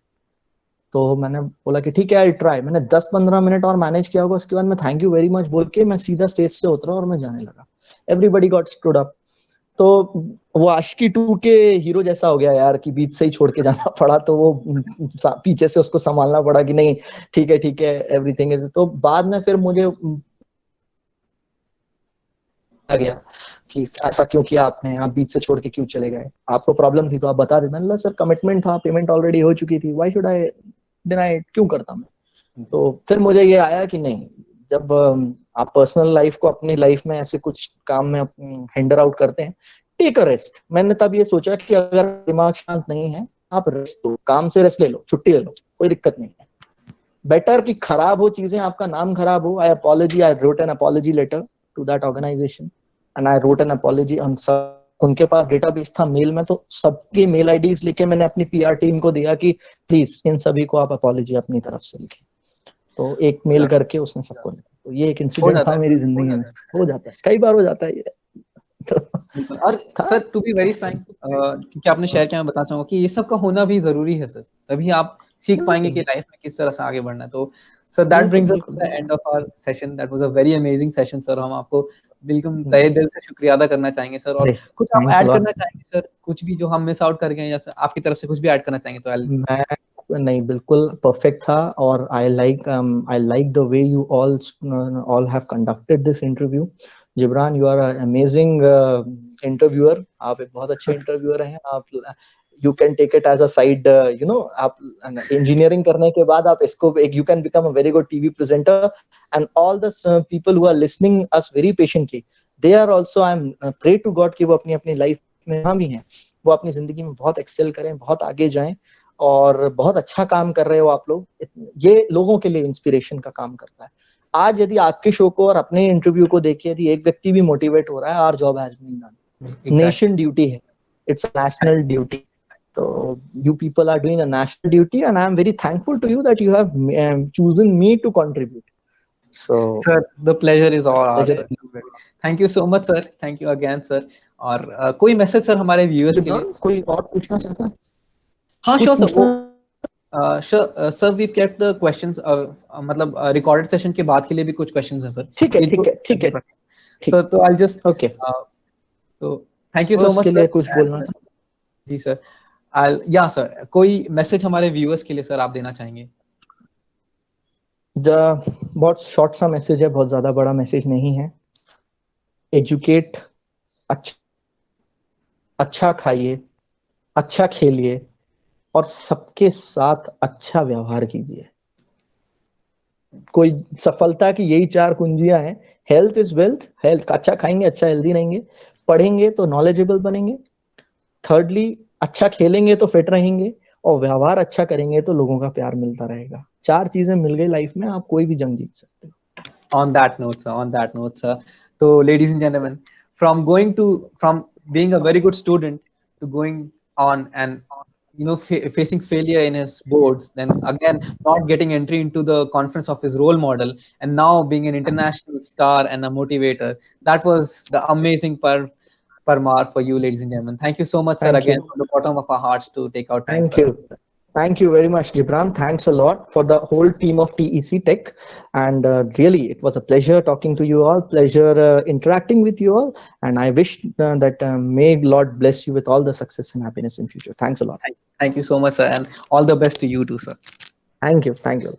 तो मैंने बोला कि ठीक है, आई ट्राई। मैंने 10-15 मिनट और मैनेज किया होगा, उसके बाद मैं थैंक यू वेरी मच बोल के मैं सीधा स्टेज से उतरा और मैं जाने लगा। Everybody got stood up. तो वो आशिकी 2 के हीरो जैसा हो गया यार, कि बीच से ही छोड़ के जाना पड़ा। तो वो पीछे से उसको संभालना पड़ा कि नहीं ठीक है एवरीथिंग इज। तो बाद में फिर मुझे गया कि ऐसा क्यों किया आपने, आप बीच से छोड़ के क्यों चले गए, आपको प्रॉब्लम थी तो आप बता देते। मैंने सर कमिटमेंट था, पेमेंट ऑलरेडी हो चुकी थी, व्हाई शुड आई डिनाई, क्यों करता मैं। तो फिर मुझे ये आया कि नहीं, जब आप पर्सनल लाइफ को अपनी लाइफ में ऐसे कुछ काम में हैंडर आउट करते हैं, टेक अ रेस्ट। मैंने तब ये सोचा कि अगर दिमाग शांत नहीं है, आप रेस्ट लो, काम से रेस्ट ले लो, छुट्टी ले लो, कोई दिक्कत नहीं है। बेटर कि खराब हो चीजें, आपका नाम खराब हो। I wrote an apology letter to that organisation, and I wrote an apology on सब। उनके पास डेटाबेस था मेल में, तो सबकी मेल आईडीज लेके मैंने अपनी पीआर टीम को दिया कि प्लीज इन सभी को आप अपॉलजी अपनी तरफ से लिखें। तो एक मेल करके उसने सबको लिखा। तो ये एक इंसिडेंट था मेरी जिंदगी में। हो जाता है, कई बार हो जाता है ये। तो बिल्कुल। और sir to be very frank, क्योंकि आपने शेयर किया, मैं बताना चाहूंगा कि ये सब का होना भी जरूरी है सर, तभी आप सीख पाएंगे कि लाइफ में किस तरह से आगे बढ़ना है। तो sir that brings us to the end of our session. That was a very amazing session sir. हम आपको बिल्कुल तहे दिल से शुक्रिया अदा करना चाहेंगे सर। और कुछ आप ऐड करना चाहेंगे सर, कुछ भी जो हम मिस आउट कर गए, या आपकी तरफ से कुछ भी ऐड करना चाहेंगे तो मैं नहीं, बिल्कुल परफेक्ट था। और I like the way you all have conducted this interview. Jibran, you are amazing interviewer. आप एक बहुत अच्छे इंटरव्यूअर हैं। आप you can take it as a side, आप इंजीनियरिंग करने के बाद आप इसको एक, you can become a very good TV presenter. And all the people who are listening us very patiently, they are also, I am pray to God कि वो अपनी अपनी लाइफ में जहाँ भी हैं, वो अपनी जिंदगी में बहुत एक्सेल करें, बहुत आगे जाएं। और बहुत अच्छा काम कर रहे हो आप लोग। ये लोगों के लिए इंस्पिरेशन का काम करता है। आज यदि आपके शो को और अपने इंटरव्यू को देखिए, यदि एक व्यक्ति भी मोटिवेट हो रहा है, our job has been done. Nation duty है, इट्स अ नेशनल ड्यूटी। तो you people are doing a national duty, and I am very thankful to you that you have chosen me to contribute. So sir, the pleasure is all ours. Thank you so much sir, thank you again sir. और कोई मैसेज सर हमारे व्यूअर्स के लिए? कोई और पूछना चाहता है? हाँ sure sir. Sir we kept the questions, मतलब रिकॉर्डेड सेशन के बाद के लिए भी कुछ क्वेश्चंस हैं सर। ठीक है सर। तो आई जस्ट ओके। तो thank you so much sir. कुछ बोलना था? जी सर। या सर, कोई मैसेज हमारे व्यूअर्स के लिए सर आप देना चाहेंगे? बहुत शॉर्ट सा मैसेज है, बहुत ज्यादा बड़ा मैसेज नहीं है। एजुकेट, अच्छा खाइए, अच्छा खेलिए, और सबके साथ अच्छा व्यवहार कीजिए। कोई सफलता की यही 4 कुंजियां हैं। Health is wealth. हेल्थ अच्छा खाएंगे, अच्छा हेल्दी रहेंगे, पढ़ेंगे तो नॉलेजेबल बनेंगे। थर्डली, अच्छा खेलेंगे तो फिट रहेंगे, और व्यवहार अच्छा करेंगे तो लोगों का प्यार मिलता रहेगा। 4 चीजें मिल गई लाइफ में, आप कोई भी जंग जीत सकते हो। On that note sir, so ladies and gentlemen, from being a very good student to going on and facing failure in his boards, then again not getting entry into the conference of his role model, and now being an international star and a motivator, that was the amazing Parmar for you, ladies and gentlemen. Thank you so much sir, again from the bottom of our hearts, to take out time. Thank you very much, Gibran. Thanks a lot for the whole team of TEC Tech. And really, it was a pleasure talking to you all, pleasure interacting with you all. And I wish that may Lord bless you with all the success and happiness in future. Thanks a lot. Thank you so much, sir. And all the best to you too, sir. Thank you. Thank you.